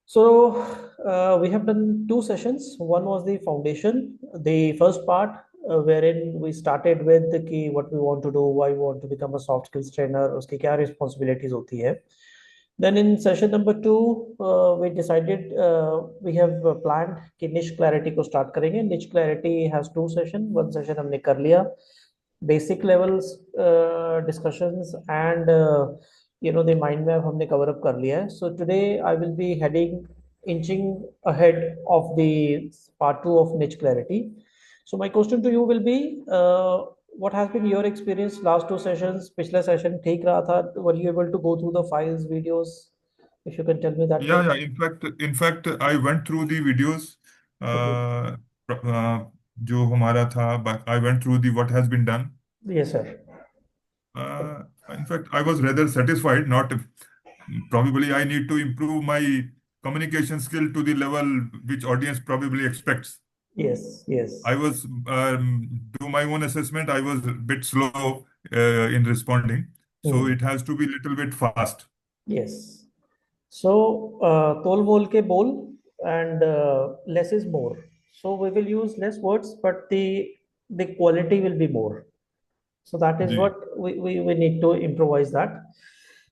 So we have done two sessions. One was the foundation, the first part, wherein we started with the key, what we want to do, why we want to become a soft skills trainer, उसकी क्या responsibilities होती है. Then in session number two, we decided we have planned कि niche clarity को start करेंगे. Niche clarity has two sessions. One session हमने कर लिया. Basic levels discussions and the mind map हमने cover up कर लिया है. So today I will be inching ahead of the part two of niche clarity. So my question to you will be, what has been your experience last two sessions? पिछला session ठीक रहा था? Were you able to go through the files, videos? If you can tell me that thing. Yeah. In fact, I went through the videos. Okay. Uh, जो हमारा था, but I went through the what has been done. Yes, sir. In fact, I was rather satisfied. Not probably I need to improve my communication skill to the level which audience probably expects. Yes, yes. I was do my own assessment. I was a bit slow in responding, so Hmm. it has to be little bit fast. Yes. So, tol bol ke bol and less is more. So we will use less words, but the quality will be more. So that is ji what we need to improvise that.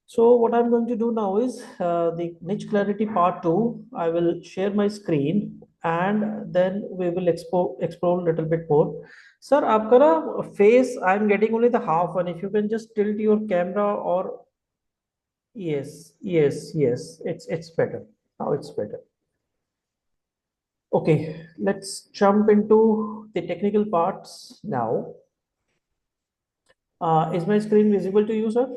So what I'm going to do now is the niche clarity part two. I will share my screen and then we will explore a little bit more. Sir, आपका ना face I'm getting only the half one. If you can just tilt your camera or yes, yes, yes. It's better. Now it's better. Okay, let's jump into the technical parts now. Is my screen visible to you, sir?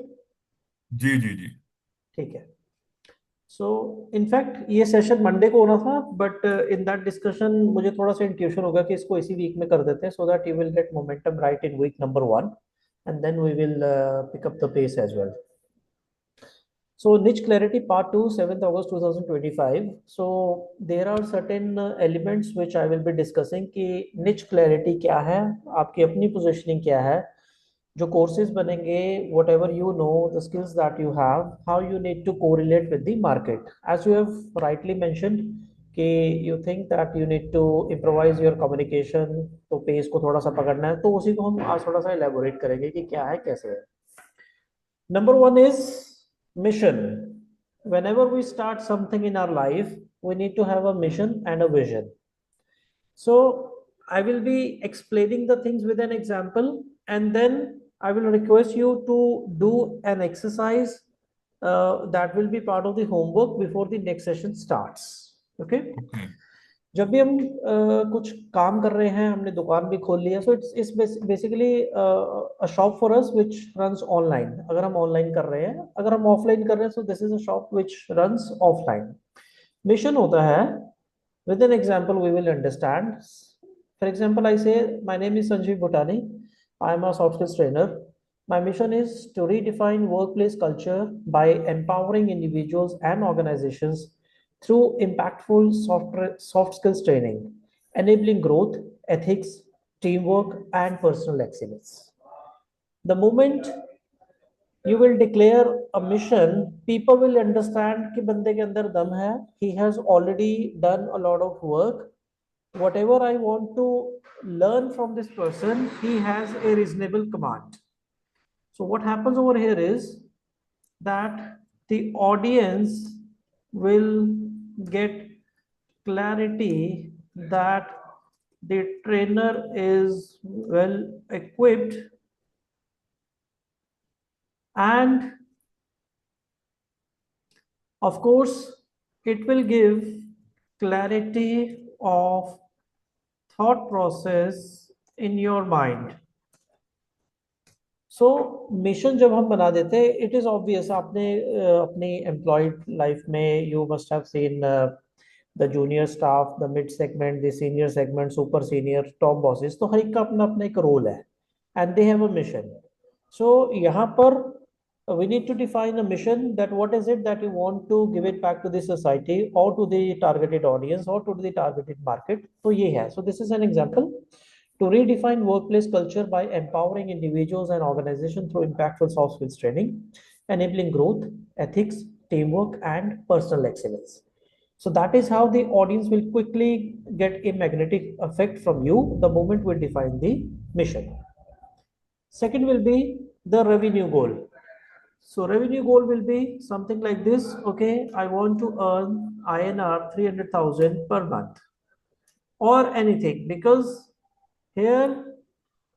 जी ठीक है. So in fact ये session Monday को होना था but in that discussion मुझे थोड़ा सा intuition होगा कि इसको इसी वीक में कर देते हैं so that you will get momentum right in week number one and then we will pick up the pace as well. So niche clarity part 2, 7th August 2025. So there are certain elements which I will be discussing कि niche clarity क्या है, आपकी अपनी positioning क्या है, जो courses बनेंगे, whatever you know, the skills that you have, how you need to correlate with the market. As you have rightly mentioned कि you think that you need to improvise your communication, तो pace को थोड़ा सा पकड़ना है, तो उसी को हम आज थोड़ा सा elaborate करेंगे कि क्या है कैसे है. Number one is mission. Whenever we start something in our life, we need to have a mission and a vision. So I will be explaining the things with an example, and then I will request you to do an exercise that will be part of the homework before the next session starts. Okay. Okay जब भी हम कुछ काम कर रहे हैं, हमने दुकान भी खोल लिया, so it's basically a shop for us which runs online. अगर हम ऑनलाइन कर रहे हैं, अगर हम ऑफलाइन कर रहे हैं, so this is a shop which runs offline. Mission होता है, with an example we will understand. For example I say my name is Sanjeev Bhutani, I am a soft skills trainer. My mission is to redefine workplace culture by empowering individuals and organizations through impactful soft skills training, enabling growth, ethics, teamwork, and personal excellence. The moment you will declare a mission, people will understand कि बंदे के अंदर दम है. He has already done a lot of work. Whatever I want to learn from this person, he has a reasonable command. So what happens over here is that the audience will get clarity that the trainer is well equipped and of course it will give clarity of thought process in your mind. So mission जब हम बना देते हैं, it is obvious. आपने अपनी employed life में you must have seen the junior staff, the mid segment, the senior segment, super senior, top bosses, तो हर एक का अपना अपना एक रोल है and they have a mission. So यहाँ पर we need to define a mission, that what is it that you want to give it back to the society or to the targeted audience or to the targeted market. तो ये है. So this is an example to redefine workplace culture by empowering individuals and organizations through impactful soft skills training, enabling growth, ethics, teamwork, and personal excellence. So that is how the audience will quickly get a magnetic effect from you the moment we define the mission. Second will be the revenue goal. So revenue goal will be something like this. Okay, I want to earn INR 300,000 per month or anything, because here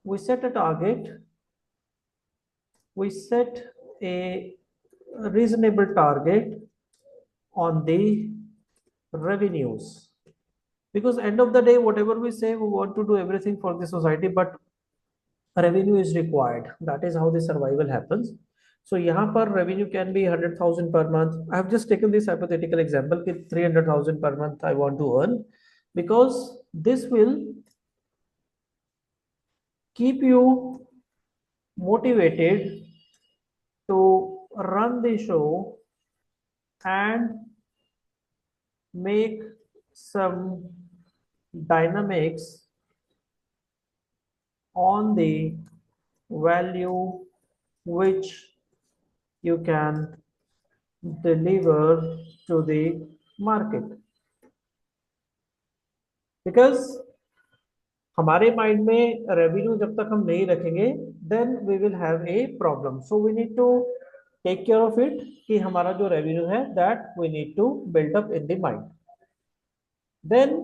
we set a target, we set a reasonable target on the revenues, because end of the day whatever we say, we want to do everything for the society, but revenue is required. That is how the survival happens. So यहाँ पर revenue can be 100,000 per month. I have just taken this hypothetical example कि 300,000 per month I want to earn, because this will keep you motivated to run the show and make some dynamics on the value which you can deliver to the market. Because हमारे mind में revenue जब तक हम नहीं रखेंगे, then we will have a problem. So we need to take care of it कि हमारा जो रेवेन्यू है that we need to build up in the mind. Then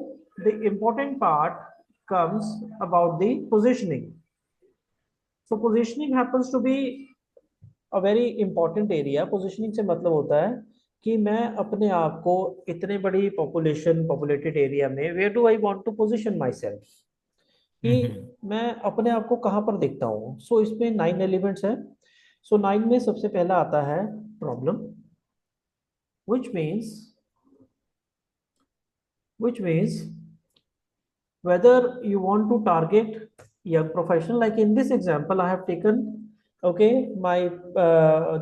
the important part comes about the positioning. So positioning happens to be a very important area. Positioning से मतलब होता है कि मैं अपने आप को इतने बड़ी पॉपुलेटेड एरिया में, where do I want to position myself, कि Mhm. मैं अपने आप को कहाँ पर देखता हूँ. सो इसमें 9 एलिमेंट्स है. सो 9 में सबसे पहला आता है problem, which means which means whether you want to target young professional. Like in this example I have taken, okay, my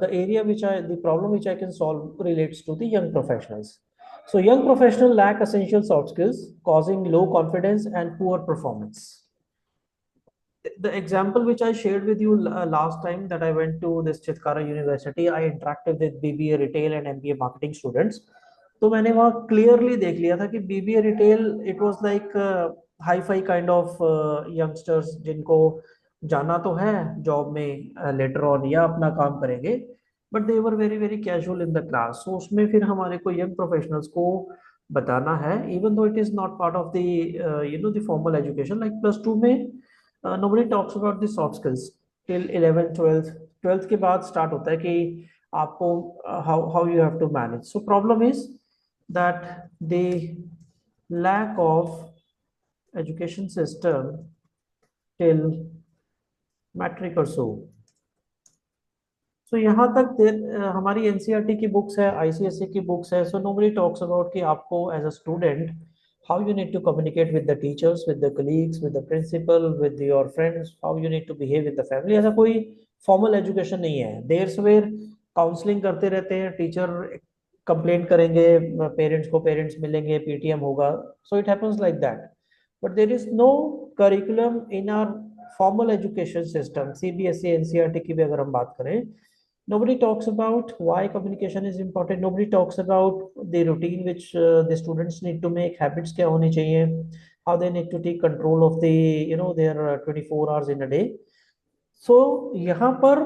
the area which I the problem which I can solve relates to the young professionals. So young professionals lack essential soft skills, causing low confidence and poor performance. The example which I shared with you last time that I went to this Chitkara University, I interacted with BBA retail and MBA marketing students. तो मैंने वहाँ clearly देख लिया था कि BBA retail it was like hi fi kind of youngsters, जिनको जाना तो है जॉब में लेटर ऑन या अपना काम करेंगे, but they were very very casual in the class. So उसमें फिर हमारे को यंग प्रोफेशनल्स को बताना है, even though it is not part of the the formal education. Like plus two में nobody talks about the soft skills till 11th 12th. 12th के बाद स्टार्ट होता है कि आपको how you have to manage. So problem is that the lack of education system till matric or so. सो यहाँ तक हमारी एनसीईआरटी की बुक्स है, आईसीएसई की बुक्स है. सो नोबडी टॉक्स अबाउट कि आपको as a student how you need to communicate with the teachers, with the colleagues, with the principal, with your friends, how you need to behave with the family. ऐसा कोई formal education नहीं है. देर सवेर counselling करते रहते हैं, teacher complaint करेंगे parents को, पेरेंट्स मिलेंगे, पीटीएम होगा. So it happens like that, but there is no curriculum in our formal education system. CBSE NCERT की भी अगर हम बात करें, nobody talks about why communication is important. Nobody talks about the routine which the students need to make, habits क्या होनी चाहिए, how they need to take control of the their 24 hours in a day. So यहाँ पर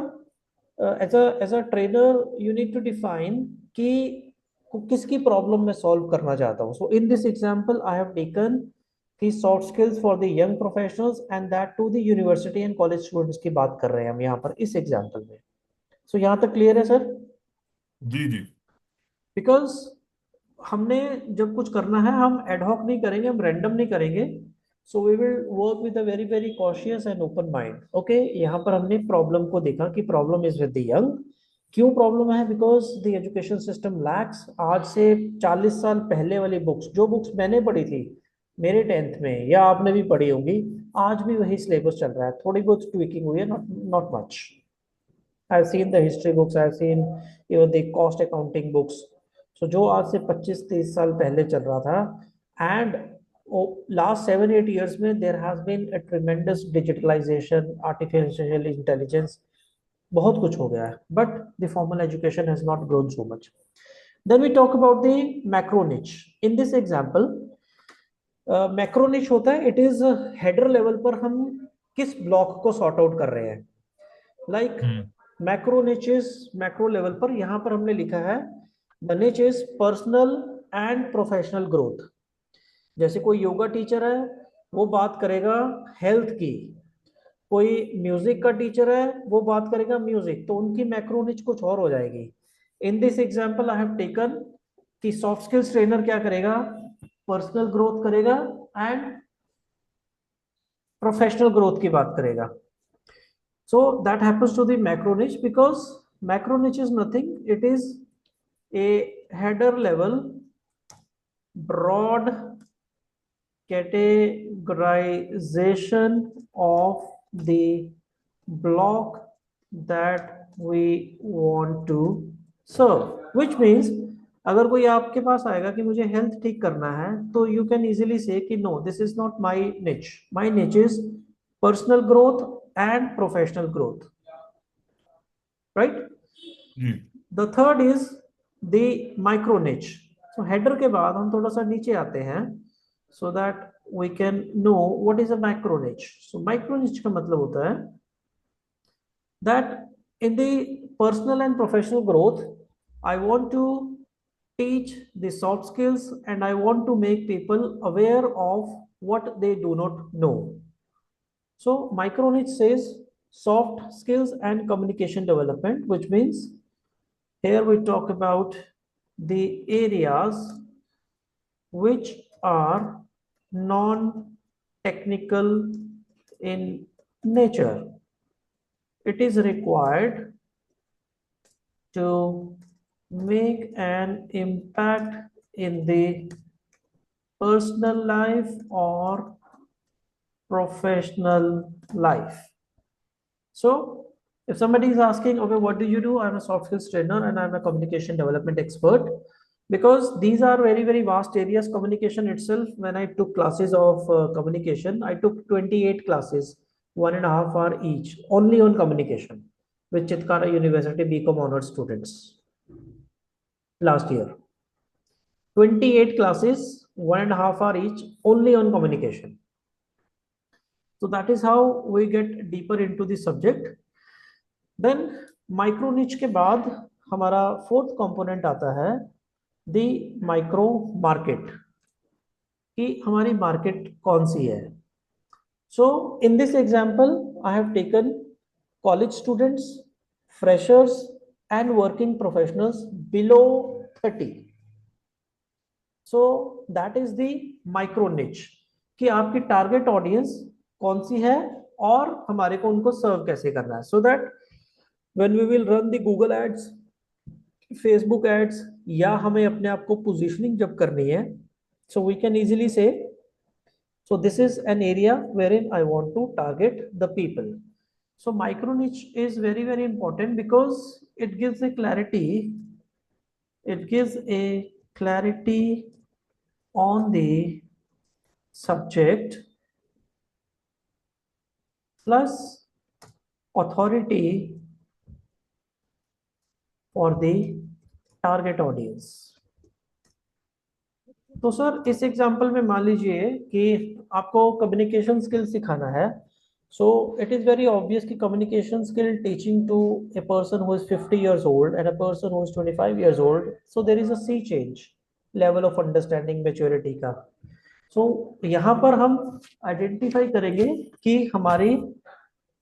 as a trainer you need to define कि किसकी problem मैं solve करना चाहता हूँ. So in this example I have taken की soft skills for the young professionals and that too the university and college students की बात कर रहे हैं हम यहाँ पर इस एग्जांपल में. सो यहाँ तक क्लियर है सर? जी जी. बिकॉज हमने जब कुछ करना है हम एडहॉक नहीं करेंगे, हम रैंडम नहीं करेंगे. So we will work with a very very cautious and open mind. Okay, यहाँ पर हमने प्रॉब्लम को देखा कि problem is with the young. क्यों प्रॉब्लम है? Because the education system lacks. आज से 40 साल पहले वाली बुक्स, जो बुक्स मैंने पढ़ी थी मेरे 10th में या आपने भी पढ़ी होंगी, आज भी वही सिलेबस चल रहा है. थोड़ी बहुत ट्विकिंग हुई है, not not much. I've seen the history books, I've seen even the cost accounting books. So जो आज से 25-30 साल पहले चल रहा था, and last 7-8 years में there has been a tremendous digitalization, artificial intelligence. बहुत कुछ हो गया है, but the formal education has not grown so much. Then we talk about the macro niche. In this example, macro निच होता है, it is header level पर हम किस ब्लॉक को सॉर्ट आउट कर रहे हैं. लाइक मैक्रो निच इज मैक्रो लेवल पर, यहां पर हमने लिखा है द निच is personal and professional growth. जैसे कोई योगा टीचर है, वो बात करेगा हेल्थ की. कोई म्यूजिक का टीचर है, वो बात करेगा म्यूजिक. तो उनकी मैक्रो निच कुछ और हो जाएगी. इन this example I have taken कि सॉफ्ट स्किल्स ट्रेनर क्या करेगा, पर्सनल ग्रोथ करेगा एंड प्रोफेशनल ग्रोथ की बात करेगा. So that happens to the macro niche because macro niche is nothing. It is a header level broad categorization of the block that we want to serve. Which means अगर कोई आपके पास आएगा कि मुझे health ठीक करना है, तो यू कैन इजीली से कि no, this is not my niche. My niche is personal growth and professional growth, right. The third is the micro niche. So header के बाद हम थोड़ा सा नीचे आते हैं so that we can know what is a micro niche. So micro niche का मतलब होता है that in the personal and professional growth I want to teach the soft skills and I want to make people aware of what they do not know. So micro niche says soft skills and communication development, which means here we talk about the areas which are non-technical in nature. It is required to make an impact in the personal life or professional life. So if somebody is asking, okay, what do you do? I'm a soft skills trainer and I'm a communication development expert. Because these are very, very vast areas. Communication itself, when I took classes of communication, I took 28 classes, 1.5 hour each, only on communication, with Chitkara University BCom honors students last year. 28 classes, 1.5 hour each, only on communication. So that is how we get deeper into the subject. Then micro niche के बाद हमारा fourth component आता है the micro market, कि हमारी market कौन सी है. So in this example I have taken college students, freshers and working professionals below 30. So that is the micro niche, कि आपकी टारगेट ऑडियंस कौन सी है और हमारे को उनको सर्व कैसे करना है. So that when we will run the Google ads, Facebook ads, या हमें अपने आप को पोजीशनिंग जब करनी है, so we can easily say, so this is an area wherein I want to target the people. So micro niche is very, very important because it gives a clarity, it gives a clarity on the subject plus authority for the target audience. तो sir इस example में मान लीजिए कि आपको communication skill सिखाना है. So it is very obvious कि communication skill teaching to a person who is 50 years old and a person who is 25 years old, so there is a sea change level of understanding maturity का. सो यहाँ पर हम identify करेंगे कि हमारी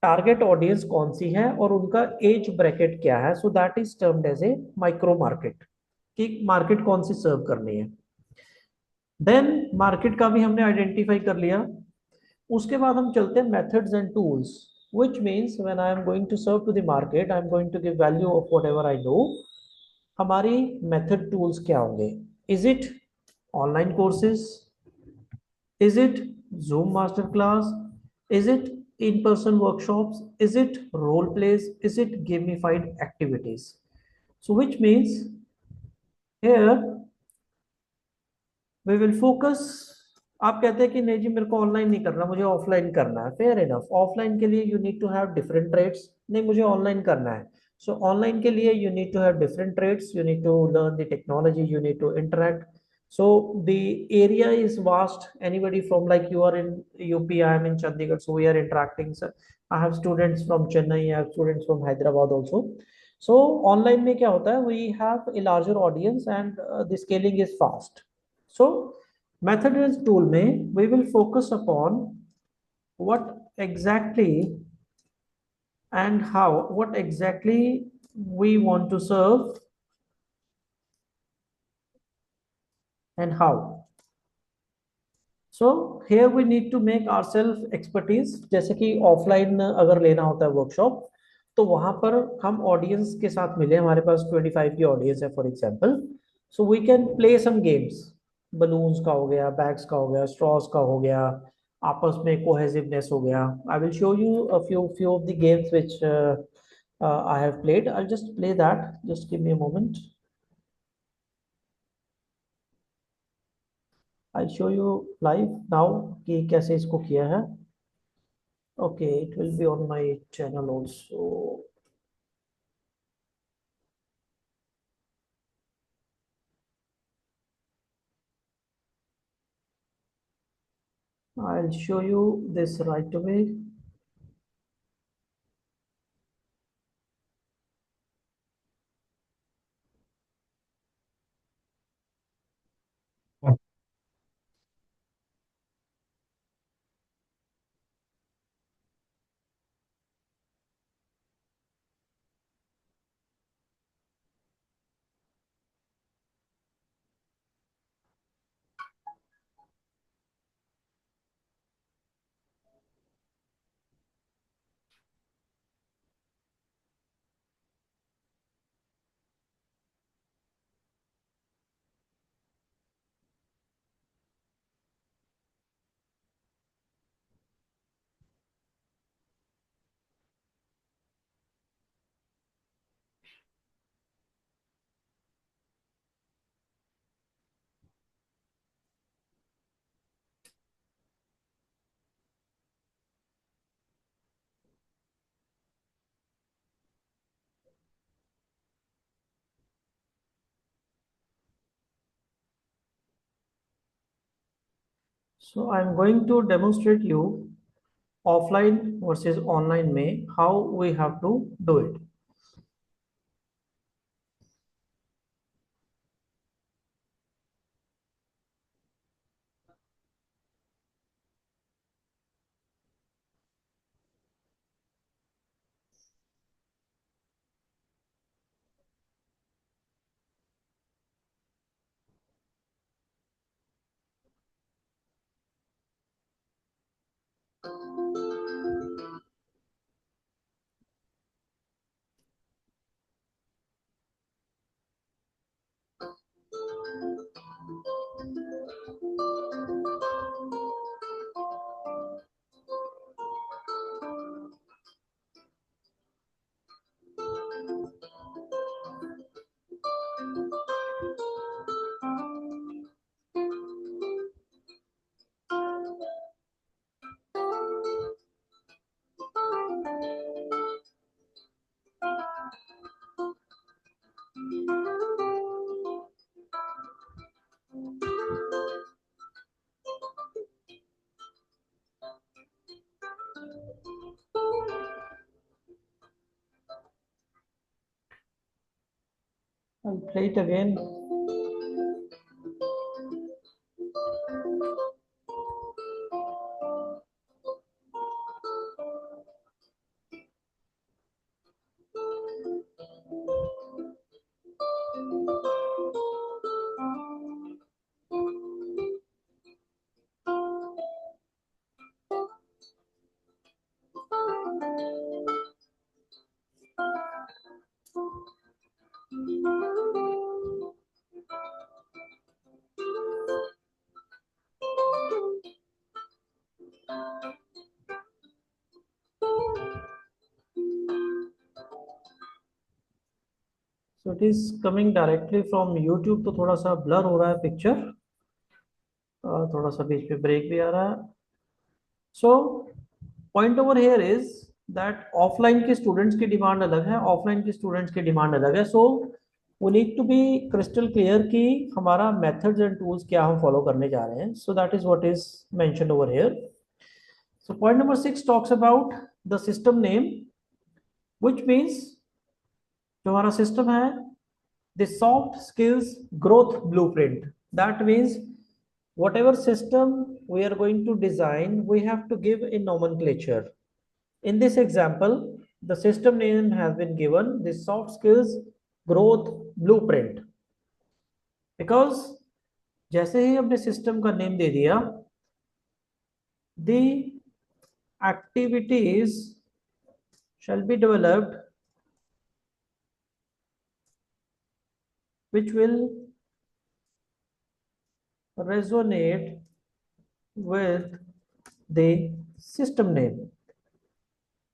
target audience कौन सी है और उनका एज ब्रैकेट क्या है. So that is termed as a micro market, कि मार्केट कौन सी सर्व करनी है. देन मार्केट का भी हमने आइडेंटिफाई कर लिया. उसके बाद हम चलते हैं methods and tools, which means when I am going to serve to the market, I am going to give value of whatever I know. हमारी मेथड टूल्स क्या होंगे? Is it online courses? Is it zoom master class? Is it in person workshops? Is it role plays? Is it gamified activities? So which means here we will focus आप कहते हैं कि नहीं जी मेरे को online नहीं करना, मुझे ऑफलाइन करना है, फेयर इनफ। ऑफलाइन के लिए you need to have different trades, नहीं मुझे ऑनलाइन करना है। सो ऑनलाइन के लिए you need to have different trades, you need to learn the technology, you need to interact. So the area is vast. Anybody from, like, you are in UP, I am in Chandigarh, so we are interacting. So I have students from Chennai, I have students from Hyderabad also. So online में क्या होता है, we have a larger audience and the scaling is fast. So methods tool में we will focus upon what exactly and how, what exactly we want to serve and how. So here we need to make ourself expertise. जैसे कि offline अगर लेना होता है workshop, तो वहां पर हम ऑडियंस के साथ मिले, हमारे पास 25 की ऑडियंस है for example. So we can play some games, balloons का हो गया, बैग्स का हो गया, स्ट्रॉस का हो गया, आपस में कोहेसिवनेस हो गया। I will show you a few of the games which I have played. I just play that, just give me a moment. I show you live now कि कैसे इसको किया है। Okay, it will be on my channel also. I'll show you this right away. So I'm going to demonstrate you offline versus online में how we have to do it. I'll play it again. So it is coming directly from YouTube, तो थोड़ा सा blur हो रहा है picture. थोड़ा सा बीच में ब्रेक भी आ रहा है. So point over here is that offline के स्टूडेंट्स की डिमांड अलग है, ऑफलाइन के स्टूडेंट्स की डिमांड अलग है. So we need to be crystal clear कि हमारा मेथड्स एंड टूल्स क्या हम फॉलो करने जा रहे हैं. So that is what is mentioned over here. So point number 6 talks about the system name, which means जो हमारा सिस्टम है, the soft skills growth blueprint. That means whatever system we are going to design, we have to give a nomenclature. In this example, the system name has been given the soft skills growth blueprint, because जैसे ही हमने system का name दे दिया, the activities shall be developed which will resonate with the system name.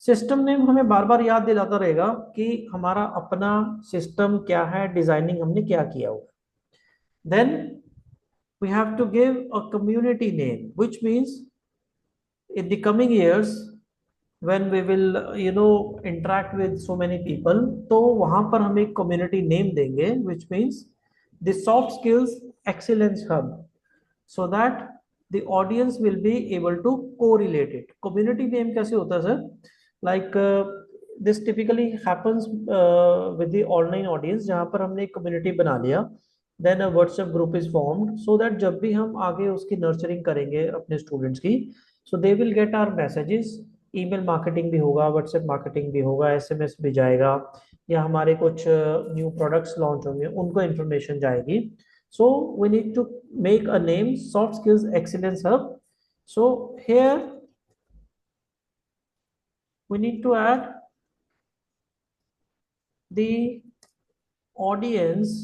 System name हमें बार बार याद दिलाता रहेगा कि हमारा अपना सिस्टम क्या है, डिजाइनिंग हमने क्या किया हो. Then we have to give a community name, which means in the coming years when we will interact with so many people, तो वहां पर हम एक कम्युनिटी नेम देंगे which means the soft skills excellence hub, so that the audience will be able to correlate it. Community name कैसे होता है sir? Like this typically happens with the online audience, जहाँ पर हमने एक community बना लिया, then a WhatsApp group is formed, so that जब भी हम आगे उसकी nurturing करेंगे अपने students की, so they will get our messages. Email marketing भी होगा, व्हाट्सएप मार्केटिंग भी होगा, एसएमएस भी जाएगा, या हमारे कुछ न्यू प्रोडक्ट्स लॉन्च होंगे उनको इन्फॉर्मेशन जाएगी. So we need to make a name, soft skills excellence hub. So here we need to add the audience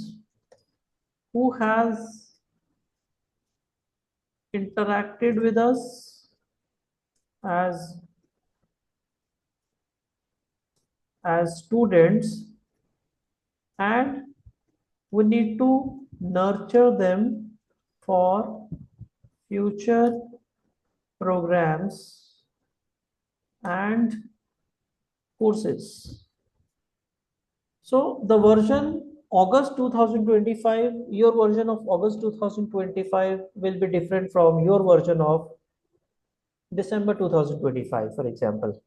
who has interacted with us as students, and we need to nurture them for future programs and courses. So the version August 2025, your version of August 2025 will be different from your version of December 2025, for example.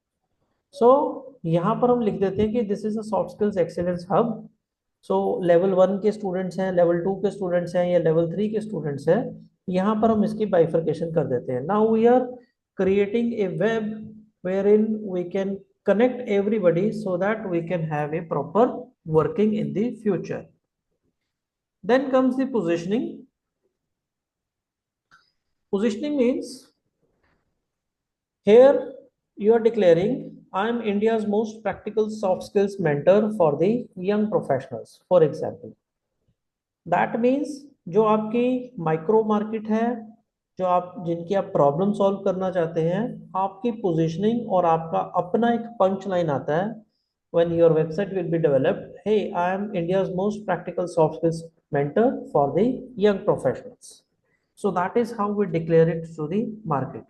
So यहाँ पर हम लिख देते हैं कि this is a soft skills excellence hub. So level 1 के students हैं, level 2 के स्टूडेंट्स हैं, या लेवल 3 के स्टूडेंट्स हैं, यहाँ पर हम इसकी बाइफर्केशन कर देते हैं. Now we are creating a web wherein we can connect everybody so that we can have a proper working in the future. Then comes the positioning. Positioning means here you are declaring I am India's most practical soft skills mentor for the young professionals, for example. That means जो आपकी micro market है, जो आप जिनकी आप problem solve करना चाहते हैं, आपकी पोजीशनिंग और आपका अपना एक पंच लाइन आता है when your website will be developed. Hey, I am India's most practical soft skills mentor for the young professionals. So that is how we declare it to the market.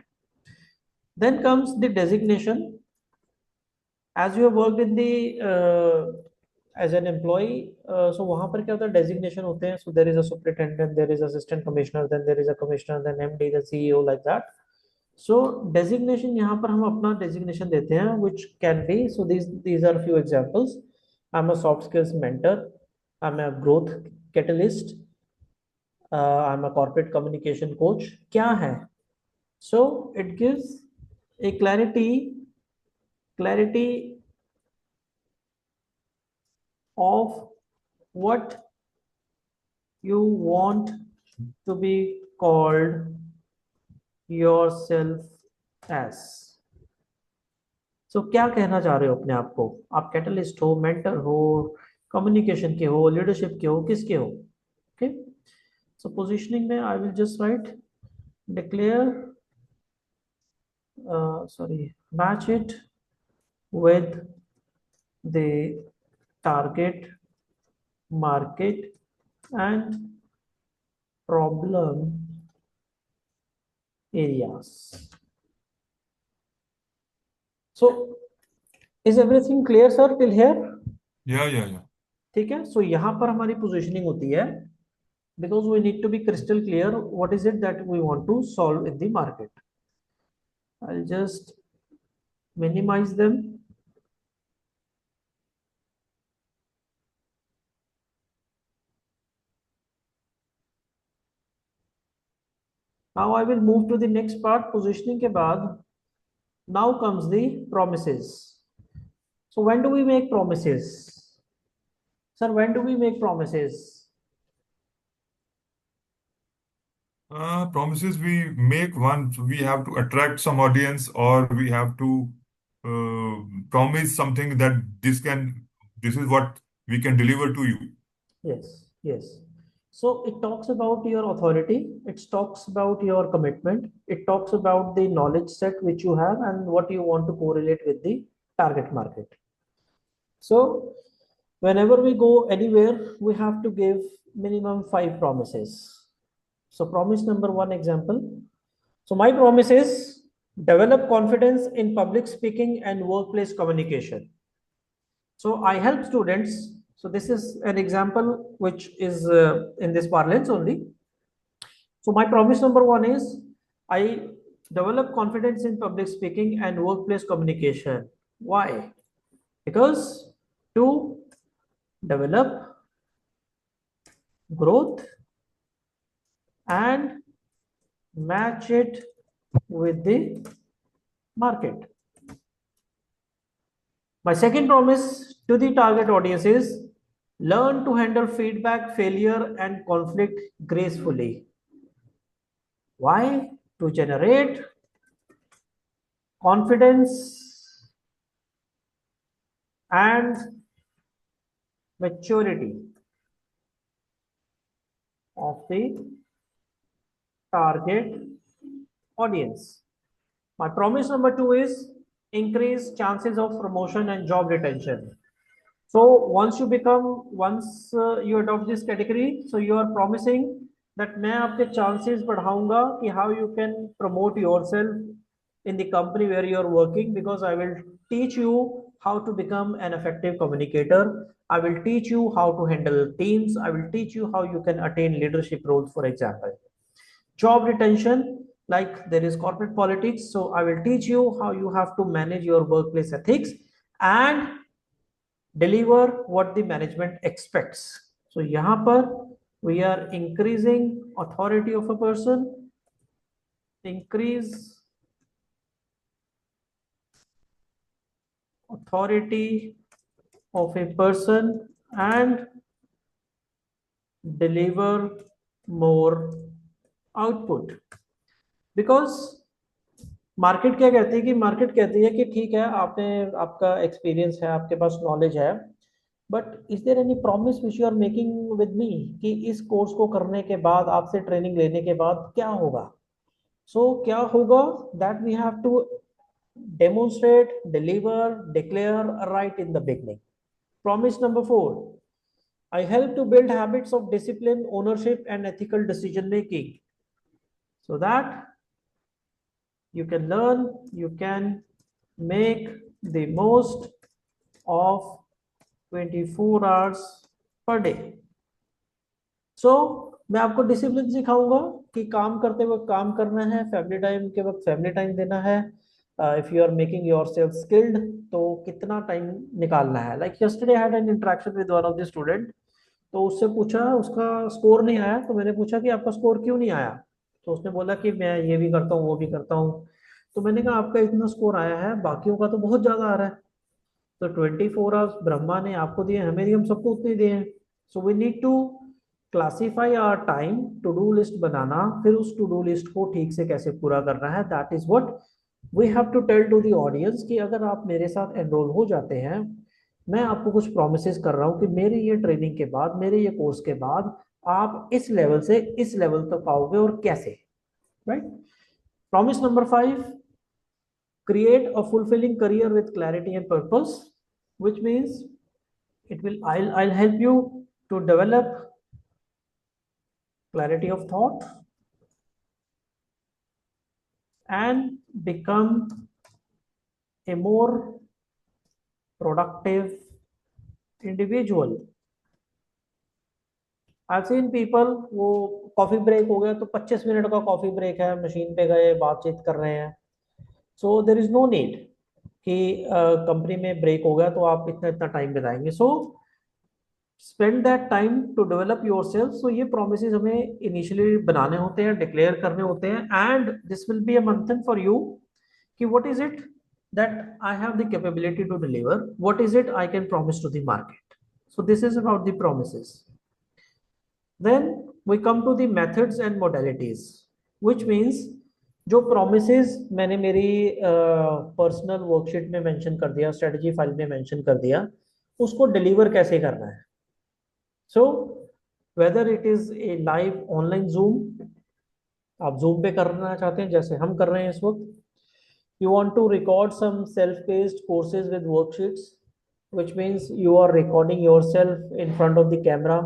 Then comes the designation. As you have worked in the as an employee, so वहाँ पर क्या होता है, designation होते हैं. So there is a superintendent, there is assistant commissioner, then there is a commissioner, then MD, the CEO, like that. So designation यहाँ पर हम अपना designation देते हैं, which can be, so these are few examples. I'm a soft skills mentor, I'm a growth catalyst, I'm a corporate communication coach. क्या है? So it gives a clarity of what you want to be called yourself as. So क्या कहना चाह रहे हो अपने आप को? आप कैटलिस्ट हो, मेंटर हो, कम्युनिकेशन के हो, लीडरशिप के हो, किसके हो? ओके. सो पोजीशनिंग में I will just right declare, sorry, match it with the target market and problem areas. So is everything clear, sir, till here? Yeah. ठीक है. So यहाँ पर हमारी positioning होती है, because we need to be crystal clear what is it that we want to solve in the market. I'll just minimize them. Now I will move to the next part, positioning के बाद. Now comes the promises. So when do we make promises? Sir, when do we make promises? Promises we make once we have to attract some audience, or we have to promise something that this is what we can deliver to you. Yes, yes. So it talks about your authority, it talks about your commitment, it talks about the knowledge set which you have and what you want to correlate with the target market. So whenever we go anywhere, we have to give minimum 5 promises. So promise number one example. So my promise is develop confidence in public speaking and workplace communication. So I help students. So this is an example which is in this parlance only. So my promise number one is I develop confidence in public speaking and workplace communication. Why? Because to develop growth and match it with the market. My second promise to the target audience is learn to handle feedback, failure, and conflict gracefully. Why? To generate confidence and maturity of the target audience. My promise number two is increase chances of promotion and job retention. So once you adopt this category, so you are promising that मैं आपके chances बढ़ाऊंगा कि how you can promote yourself in the company where you are working, because I will teach you how to become an effective communicator. I will teach you how to handle teams. I will teach you how you can attain leadership roles, for example. Job retention, like there is corporate politics, so I will teach you how you have to manage your workplace ethics and deliver what the management expects. So यहाँ पर we are increasing authority of a person, increase authority of a person and deliver more output. Because market क्या कहती है, कि market कहती है कि ठीक है, आपने आपका एक्सपीरियंस है, आपके पास नॉलेज है, but is there any promise which you are making with me कि इस कोर्स को करने के बाद, आपसे ट्रेनिंग लेने के बाद क्या होगा. सो क्या होगा, that we have to demonstrate, deliver, declare right in the beginning. Promise number four, I help to build habits of discipline, ownership, and ethical decision making, so that you can learn, you can make the most of 24 hours per day. So मैं आपको discipline सिखाऊंगा कि काम करते वक्त काम करना है, फैमिली टाइम के वक्त फैमिली टाइम देना है. If you are making yourself skilled, तो कितना टाइम निकालना है. Like yesterday I had an interaction with one of the student. तो उससे पूछा, उसका स्कोर नहीं आया, तो मैंने पूछा कि आपका स्कोर क्यों नहीं आया. तो उसने बोला कि मैं ये भी करता हूँ, वो भी करता हूँ. तो मैंने कहा आपका इतना स्कोर आया है, बाकियों का तो बहुत ज्यादा आ रहा है. तो 24 आवर्स ब्रह्मा ने आपको दिए, हमें भी हम सबको उतने दिए हैं. So we need to classify our time, to do list बनाना, फिर उस टू डू लिस्ट को ठीक से कैसे पूरा करना है. That is what we have to tell to the audience कि अगर आप मेरे साथ एनरोल हो जाते हैं, मैं आपको कुछ प्रोमिस कर रहा हूं कि मेरे ये ट्रेनिंग के बाद, मेरे ये कोर्स के बाद आप इस लेवल से इस लेवल तक आओगे, और कैसे. Right. Promise number 5, create a fulfilling career with clarity and purpose, which means I'll help you to develop clarity of thought, and become a more productive individual. I've seen people, वो coffee break हो गया तो 25 minute का coffee break है, machine पे गए बातचीत कर रहे हैं. So there is no need कि कंपनी में ब्रेक हो गया तो आप इतना इतना टाइम बिताएंगे. So spend that time to develop yourself. So ये प्रोमिस हमें इनिशियली बनाने होते हैं, डिक्लेयर करने होते हैं, and this will be a मंथन फॉर यू कि what is it that I have the capability to deliver, what is it I can promise to the market. So this is about the promises. Then we come to the methods and modalities, which means जो promises मैंने मेरी personal worksheet में mention कर दिया, strategy file में mention कर दिया, उसको डिलीवर कैसे करना है. So whether it is a live online zoom, आप जूम पे करना चाहते हैं जैसे हम कर रहे हैं इस वक्त. You want to record some self-paced courses with worksheets, which means you are recording yourself in front of the camera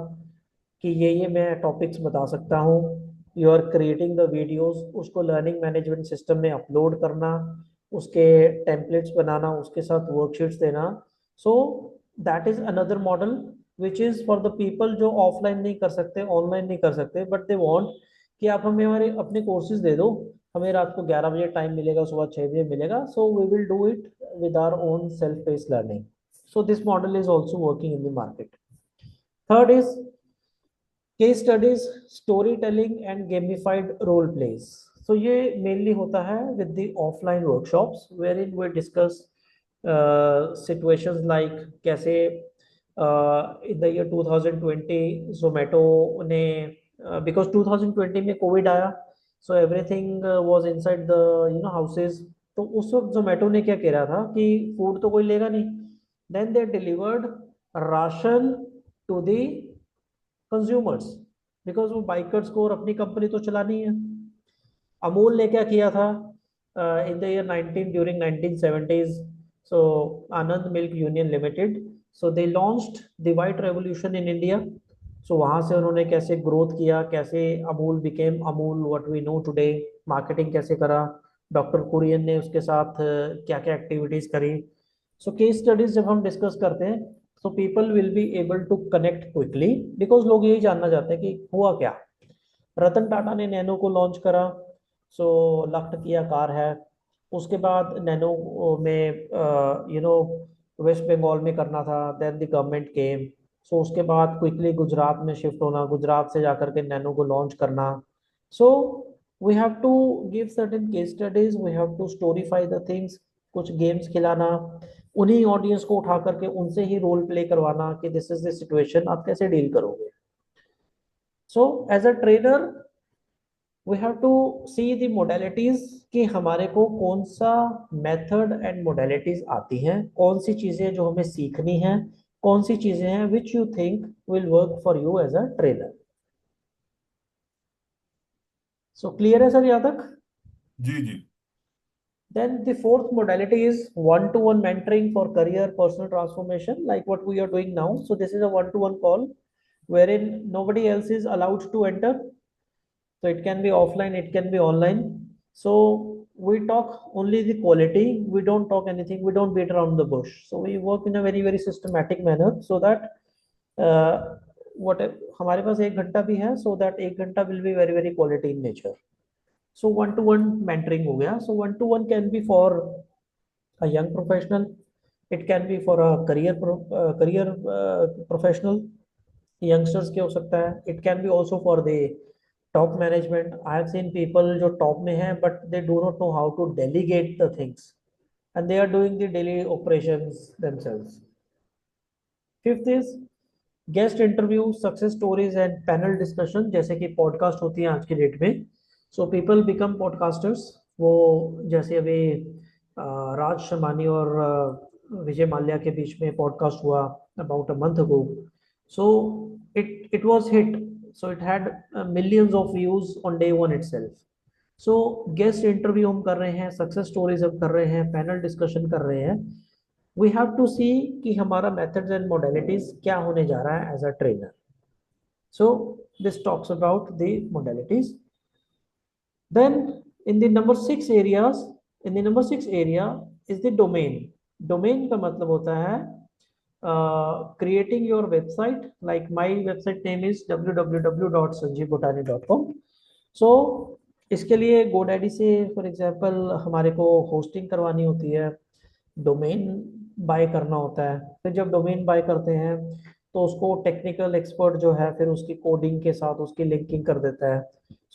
कि ये मैं टॉपिक्स बता सकता हूँ. You are creating the videos, उसको लर्निंग मैनेजमेंट सिस्टम में अपलोड करना, उसके टेम्पलेट्स बनाना, उसके साथ वर्कशीट्स देना. So that is another model which is for the people जो ऑफलाइन नहीं कर सकते, ऑनलाइन नहीं कर सकते, बट दे वांट कि आप हमें हमारे अपने कोर्सेज दे दो, हमें रात को 11 बजे टाइम मिलेगा, सुबह 6 बजे मिलेगा. So we will do it with our own self paced learning. So this model is also working in the market. Third is case studies, story telling and gamified role plays. So ये mainly होता है with the offline workshops wherein we discuss situations like कैसे in the year 2020 Zomato ने, because 2020 में Covid आया, so everything was inside the houses. तो उस वक्त जोमेटो ने क्या कह रहा था कि फूड तो कोई लेगा नहीं. Then they delivered ration to the consumers, because वो बाइकर्स को और अपनी कंपनी तो चलानी है. अमूल ने क्या किया था in the year 19 during 1970s, so Anand milk union limited, so they launched the white revolution in India. So वहाँ से उन्होंने कैसे ग्रोथ किया, कैसे Amul became Amul what we know today, marketing कैसे करा, डॉक्टर कुरियन ने उसके साथ क्या क्या एक्टिविटीज़ करी. सो केस स्टडीज जब हम डिस्कस करते हैं so people will be able to connect quickly because लोग यही जानना चाहते हैं कि हुआ क्या. रतन टाटा ने नैनो को लॉन्च करा, सो लफ्ट किया कार है. उसके बाद नैनो में वेस्ट बंगाल में करना था, देन द गवर्नमेंट केम. सो उसके बाद क्विकली गुजरात में शिफ्ट होना, गुजरात से जाकर के नैनो को लॉन्च करना. So we have to give certain case studies, we have to storify the things, कुछ गेम्स खिलाना, उन्हीं ऑडियंस को उठा करके उनसे ही रोल प्ले करवाना कि दिस इज द सिचुएशन, आप कैसे डील करोगे. So as a trainer we have to see the modalities कि हमारे को कौन सा मेथड एंड मोडेलिटीज आती हैं, कौन सी चीजें जो हमें सीखनी है, कौन सी चीजें हैं which you think will work for you as a trainer. So clear है सर यहाँ तक? जी जी. Then the fourth modality is one-to-one mentoring for career personal transformation, like what we are doing now. So this is a one-to-one call wherein nobody else is allowed to enter. So it can be offline, it can be online. So we talk only the quality. We don't talk anything. We don't beat around the bush. So we work in a very very systematic manner so that what हमारे पास 1 घंटा भी है, so that 1 घंटा will be very very quality in nature. So one-to-one mentoring हो गया. So one-to-one can be for a young professional, it can be for a career professional, youngsters के हो सकता है, it can be also for the top management. I have seen people जो top में हैं but they do not know how to delegate the things and they are doing the daily operations themselves. Fifth is guest interview, success stories and panel discussion, जैसे कि podcast होती है आज की date में. So people become podcasters. वो जैसे अभी राज शर्मानी और विजय माल्या के बीच में पॉडकास्ट हुआ about a month ago. So it was hit, so it had millions of views on day one itself. So guest interview हम कर रहे हैं, सक्सेस स्टोरीज हम कर रहे हैं, पैनल डिस्कशन कर रहे हैं. वी हैव टू सी कि हमारा मेथड्स एंड मोडेलिटीज क्या होने जा रहा है as a trainer. So this talks about the modalities. Then In the number six areas, in the number six area is the domain. Domain का मतलब होता है creating your website. Like my website name is www.sanjeevbhutani.com. So इसके लिए GoDaddy से for example हमारे को hosting करवानी होती है, डोमेन बाय करना होता है। फिर जब डोमेन बाय करते हैं तो उसको टेक्निकल एक्सपर्ट जो है फिर उसकी कोडिंग के साथ उसकी लिंकिंग कर देता है,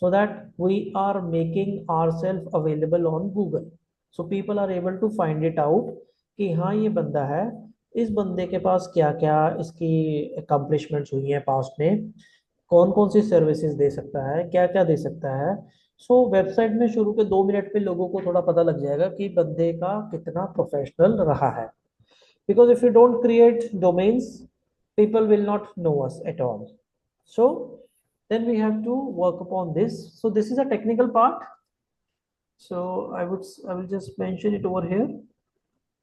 so that we are making ourselves available on Google, so people are able to find it out कि हाँ ये बंदा है, इस बंदे के पास क्या क्या इसकी अकम्पलिशमेंट्स हुई हैं पास्ट में, कौन कौन सी सर्विसेज दे सकता है, क्या क्या दे सकता है। सो वेबसाइट में शुरू के 2 मिनट पे लोगों को थोड़ा पता लग जाएगा कि बंदे का कितना प्रोफेशनल रहा है, because if you don't create domains, people will not know us at all. So then we have to work upon this. So this is a technical part. So I will just mention it over here.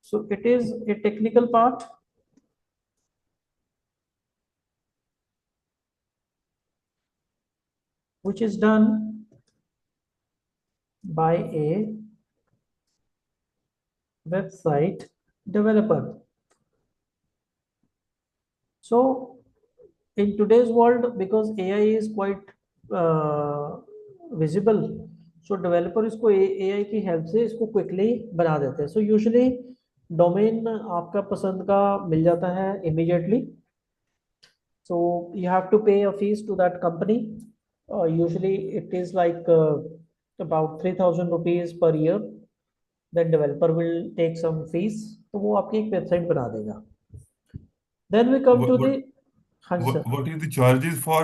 So it is a technical part which is done by a website developer. So in today's world, because AI is quite visible, so developer इसको AI की help से इसको quickly बना देते हैं। So usually domain आपका पसंद का मिल जाता है immediately, so you have to pay a fees to that company. Usually it is like about 3,000 rupees per year. Then developer will take some fees, तो वो आपकी एक वेबसाइट बना देगा। Then we come What to what the, हाँ जी sir. what is the charges for?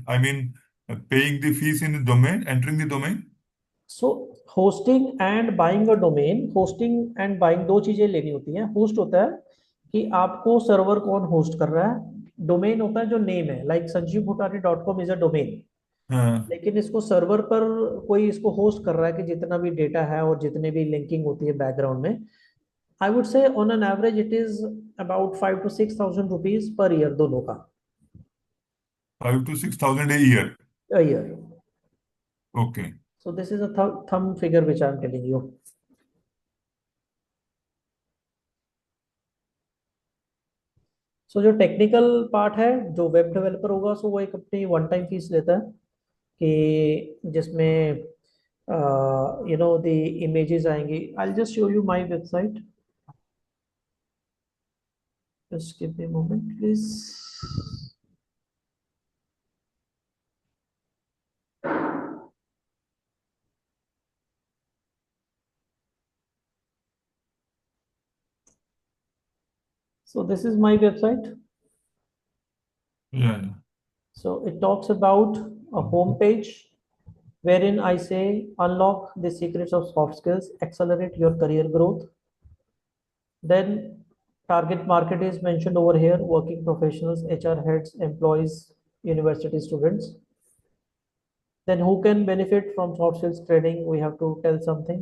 I mean, paying the fees in the domain, entering the domain. So hosting and buying a domain, hosting and buying दो चीजें लेनी होती हैं। Host होता है कि आपको सर्वर कौन होस्ट कर रहा है, डोमेन होता है जो नेम है, like sanjeevbhutani.com is a domain, हाँ, लेकिन इसको सर्वर पर कोई इसको होस्ट कर रहा है कि जितना भी डेटा है और जितने भी लिंकिंग होती है बैकग्राउंड में, I would say on an average it is about 5 to 6 thousand rupees per year दोनों का, 5 to 6 thousand a year. A year. Okay. So this is a thumb figure which I am telling you. So जो technical part है, जो web developer होगा, सो वो एक अपनी one time fees लेता है कि जिसमें द इमेजेस आएंगी। I just show you my website, just give me moment please. So this is my website. Yeah. So it talks about a home page wherein I say unlock the secrets of soft skills, accelerate your career growth. Then target market is mentioned over here, working professionals, HR heads, employees, university students. Then who can benefit from soft skills training? We have to tell something.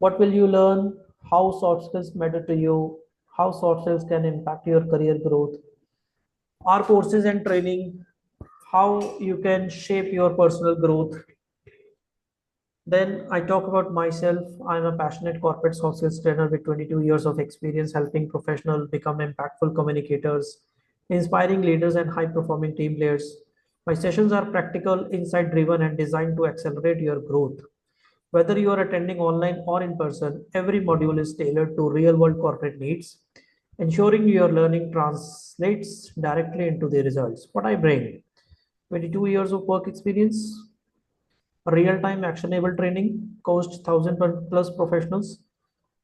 What will you learn? How soft skills matter to you? How soft skills can impact your career growth? Our courses and training, how you can shape your personal growth. Then I talk about myself. I'm a passionate corporate soft skills trainer with 22 years of experience helping professionals become impactful communicators, inspiring leaders, and high performing team players. My sessions are practical, insight driven, and designed to accelerate your growth. Whether you are attending online or in person, every module is tailored to real world corporate needs, ensuring your learning translates directly into the results. What I bring: 22 years of work experience, real-time actionable training, coached 1,000 plus professionals,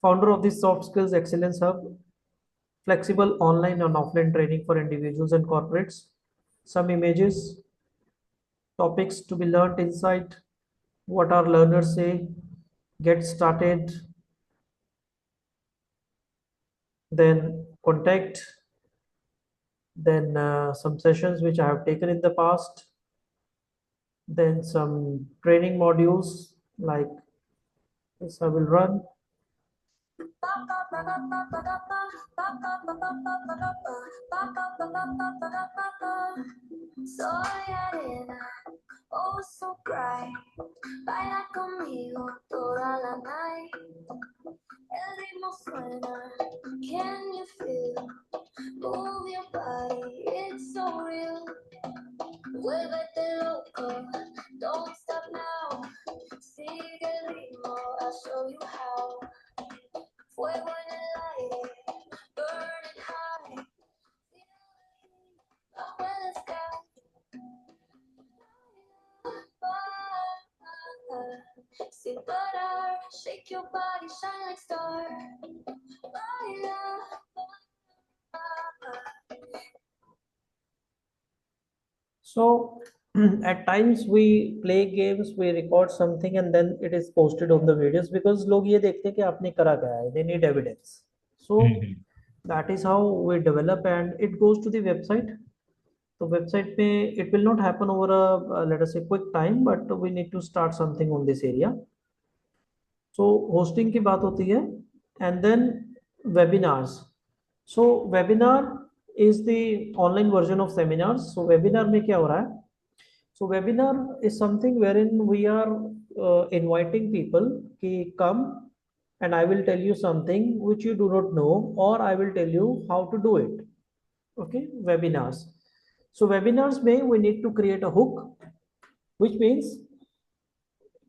founder of the Soft Skills Excellence Hub, flexible online and offline training for individuals and corporates, some images, topics to be learned inside, what our learners say, get started, then contact, then some sessions which I have taken in the past, then some training modules like this I will run. cry. Baila conmigo toda la night. El ritmo suena, can you feel? Move your body, it's so real. Vuélvete loco, don't stop now. Sigue el ritmo, I'll show you how. Fuego en el aire, burning high. Bajo el sky. Sin parar, shake your body, shine like star. Baila. So at times we play games, we record something and then it is posted on the videos because लोग ये देखते हैं कि आपने करा क्या है, they need evidence. So Mhm. that is how we develop and it goes to the website. तो वेबसाइट पे it will not happen over a let us say quick time, but we need to start something on this area. So hosting की बात होती है and then webinars. So webinar is the online version of seminars. So webinar में क्या हो रहा है? So webinar is something wherein we are inviting people कि come and I will tell you something which you do not know or I will tell you how to do it. Okay, webinars. So webinars में we need to create a hook, which means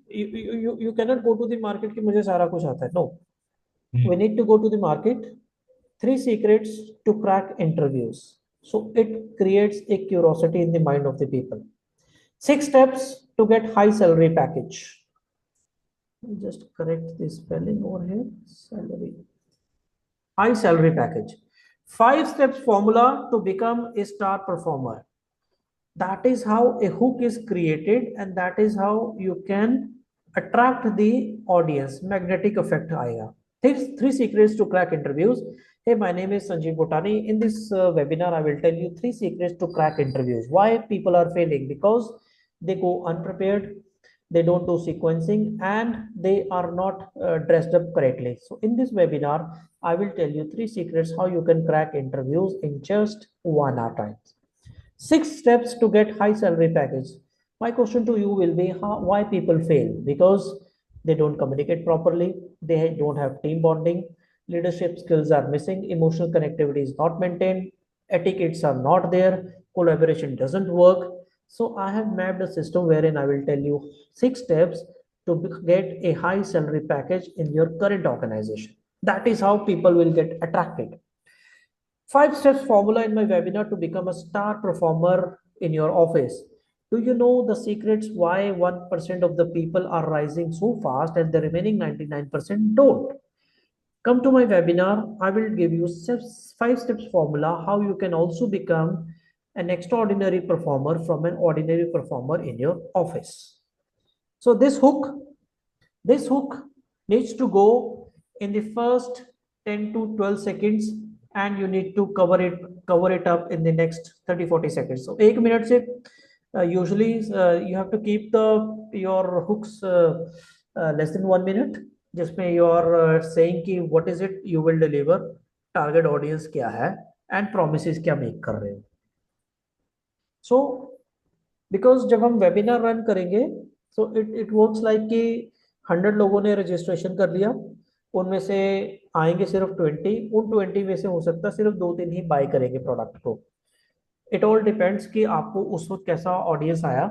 you cannot go to the market कि मुझे सारा कुछ आता है. No, we Mhm. need to go to the market. Three secrets to crack interviews. So it creates a curiosity in the mind of the people. 6 steps to get high salary package. Just correct the spelling over here. Salary. High salary package. 5 steps formula to become a star performer. That is how a hook is created and that is how you can attract the audience. Magnetic effect आएगा. Three secrets to crack interviews. Hey, my name is Sanjeev Bhutani. In this webinar, I will tell you 3 secrets to crack interviews. Why people are failing? Because they go unprepared, they don't do sequencing, and they are not dressed up correctly. So in this webinar, I will tell you 3 secrets how you can crack interviews in just 1 hour time. 6 steps to get high salary package. My question to you will be why people fail? Because they don't communicate properly, they don't have team bonding, leadership skills are missing, emotional connectivity is not maintained, etiquettes are not there, collaboration doesn't work. So I have mapped a system wherein I will tell you 6 steps to get a high salary package in your current organization. That is how people will get attracted. 5 steps formula in my webinar to become a star performer in your office. Do you know the secrets why 1% of the people are rising so fast and the remaining 99% don't? Come to my webinar. I will give you 5 steps formula how you can also become an extraordinary performer from an ordinary performer in your office. So this hook needs to go in the first 10 to 12 seconds and you need to cover it up in the next 30-40 seconds. So 1 minute से usually you have to keep your hooks less than 1 minute जिसमें you are saying कि what is it you will deliver, target audience क्या है and promises क्या make कर रहे हो. So because जब हम वेबिनार रन करेंगे सो इट वर्क्स लाइक कि 100 लोगों ने रजिस्ट्रेशन कर लिया, उनमें से आएंगे सिर्फ 20, उन 20 में से हो सकता है सिर्फ 2-3 ही बाय करेंगे प्रोडक्ट को. इट ऑल डिपेंड्स कि आपको उस वक्त कैसा ऑडियंस आया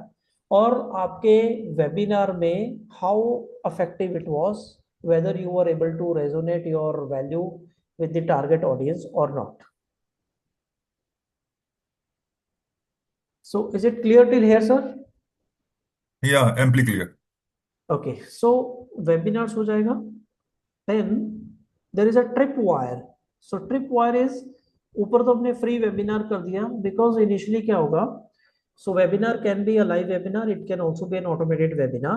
और आपके वेबिनार में how affective it was, whether you were able to resonate your value with the target audience or not. So is it clear till here, sir? Yeah, amply clear. Okay, so webinars हो जाएगा. Then there is a tripwire. So tripwire is ऊपर तो हमने free webinar कर दिया because initially क्या होगा. So webinar can be a live webinar, it can also be an automated webinar.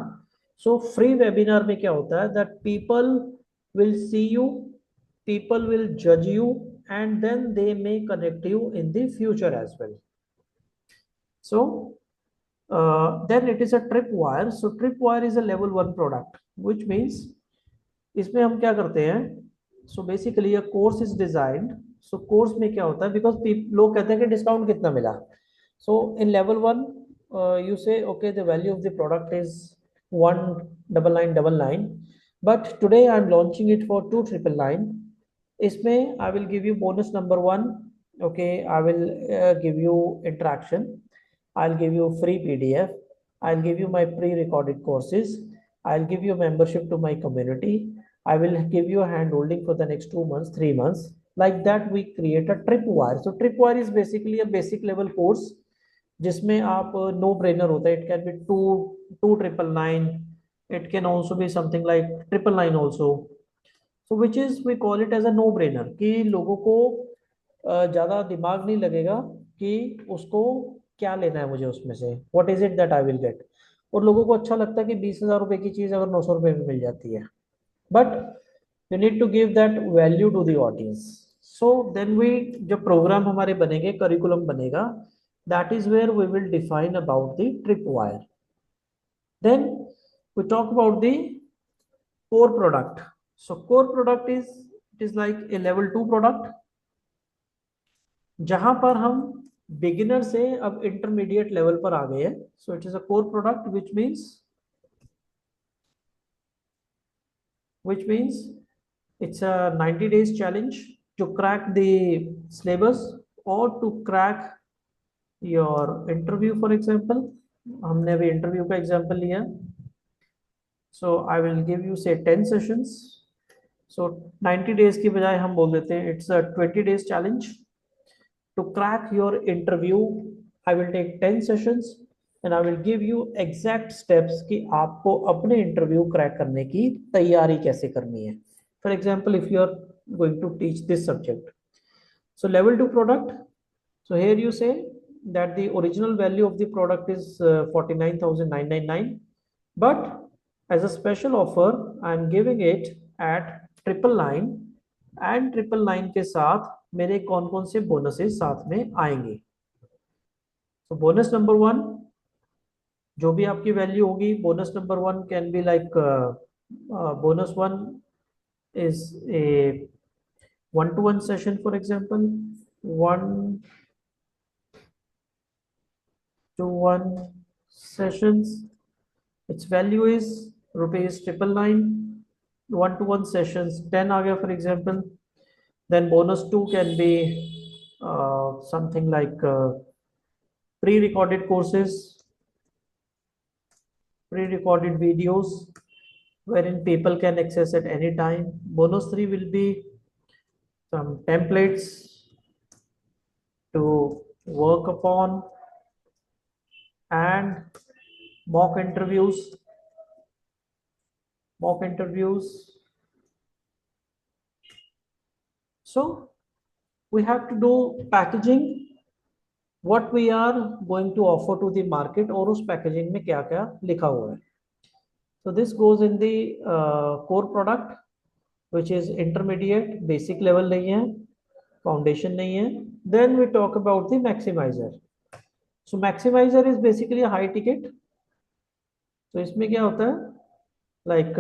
So free webinar में क्या होता है that people will see you, people will judge you and then they may connect you in the future as well. So then it is a tripwire. So tripwire is a level 1 product, which means इसमें हम क्या करते हैं. So basically a course is designed. So course में क्या होता है because लोग कहते हैं कि डिस्काउंट कितना मिला. सो in level 1 you say, okay, the value of the product is 19999, but today I'm launching it for 2999. इसमें I will give you bonus number one. Okay, I will give you interaction. I'll give you free PDF. I'll give you my pre-recorded courses. I'll give you membership to my community. I will give you a hand holding for the next 2 months, 3 months. Like that, we create a tripwire. So tripwire is basically a basic level course जिसमें आप no brainer होता है. It can be to 2999. It can also be something like 999 also. So which is we call it as a no brainer कि लोगों को ज़्यादा दिमाग नहीं लगेगा कि उसको क्या लेना है मुझे उसमें से, what is it that I will get. और लोगों को अच्छा लगता है कि 20,000 रुपए की चीज़ अगर 900 रुपए में मिल जाती है. But you need to give that value to the audience. So then we, जब प्रोग्राम हमारे बनेंगे, करिकुलम बनेगा, that is where we will define about the tripwire. Then we talk about the core product. So core product is, it is like a level 2 product जहां पर हम beginner से अब intermediate level पर आ गए हैं. सो it is a core product which means it's a 90 days challenge to crack the syllabus or to crack your interview. For example, हमने अभी इंटरव्यू का एग्जांपल लिया. सो आई विल गिव यू से 10 सेशंस. सो 90 डेज की बजाय हम बोल देते हैं it's a 20 days challenge to crack your interview. I will take 10 sessions and I will give you exact steps कि आपको अपने इंटरव्यू क्रैक करने की तैयारी कैसे करनी है. For example, if you are going to teach this subject. So level 2 product. So here you say that the original value of the product is 49,999, but as a special offer I am giving it at 999, and 999 के साथ मेरे कौन कौन से bonuses साथ में आएंगे. So bonus number one, जो भी आपकी वैल्यू होगी, bonus number one can be like bonus one is a 1-to-1 session, for example, 1-to-1 sessions. Its value is rupees 999. 1-to-1 sessions 10 आ गया, for example. Then bonus 2 can be something like pre-recorded courses, pre-recorded videos wherein people can access at any time. Bonus 3 will be some templates to work upon and mock interviews. So we have to do packaging, what we are going to offer to the market, और उस packaging में क्या क्या लिखा हुआ है. So this goes in the core product, which is intermediate, basic level नहीं है, foundation नहीं है. Then we talk about the maximizer. So maximizer is basically a high ticket. So इसमें क्या होता है, like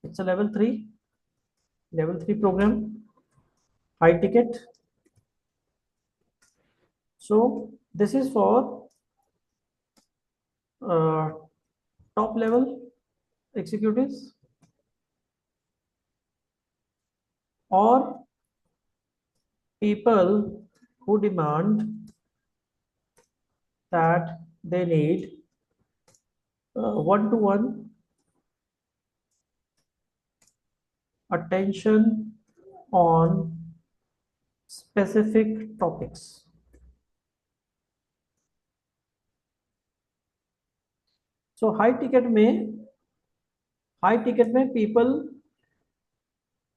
it's a level 3 program, high ticket. So this is for top level executives or people who demand that they need one-to-one attention on specific topics. So high ticket में people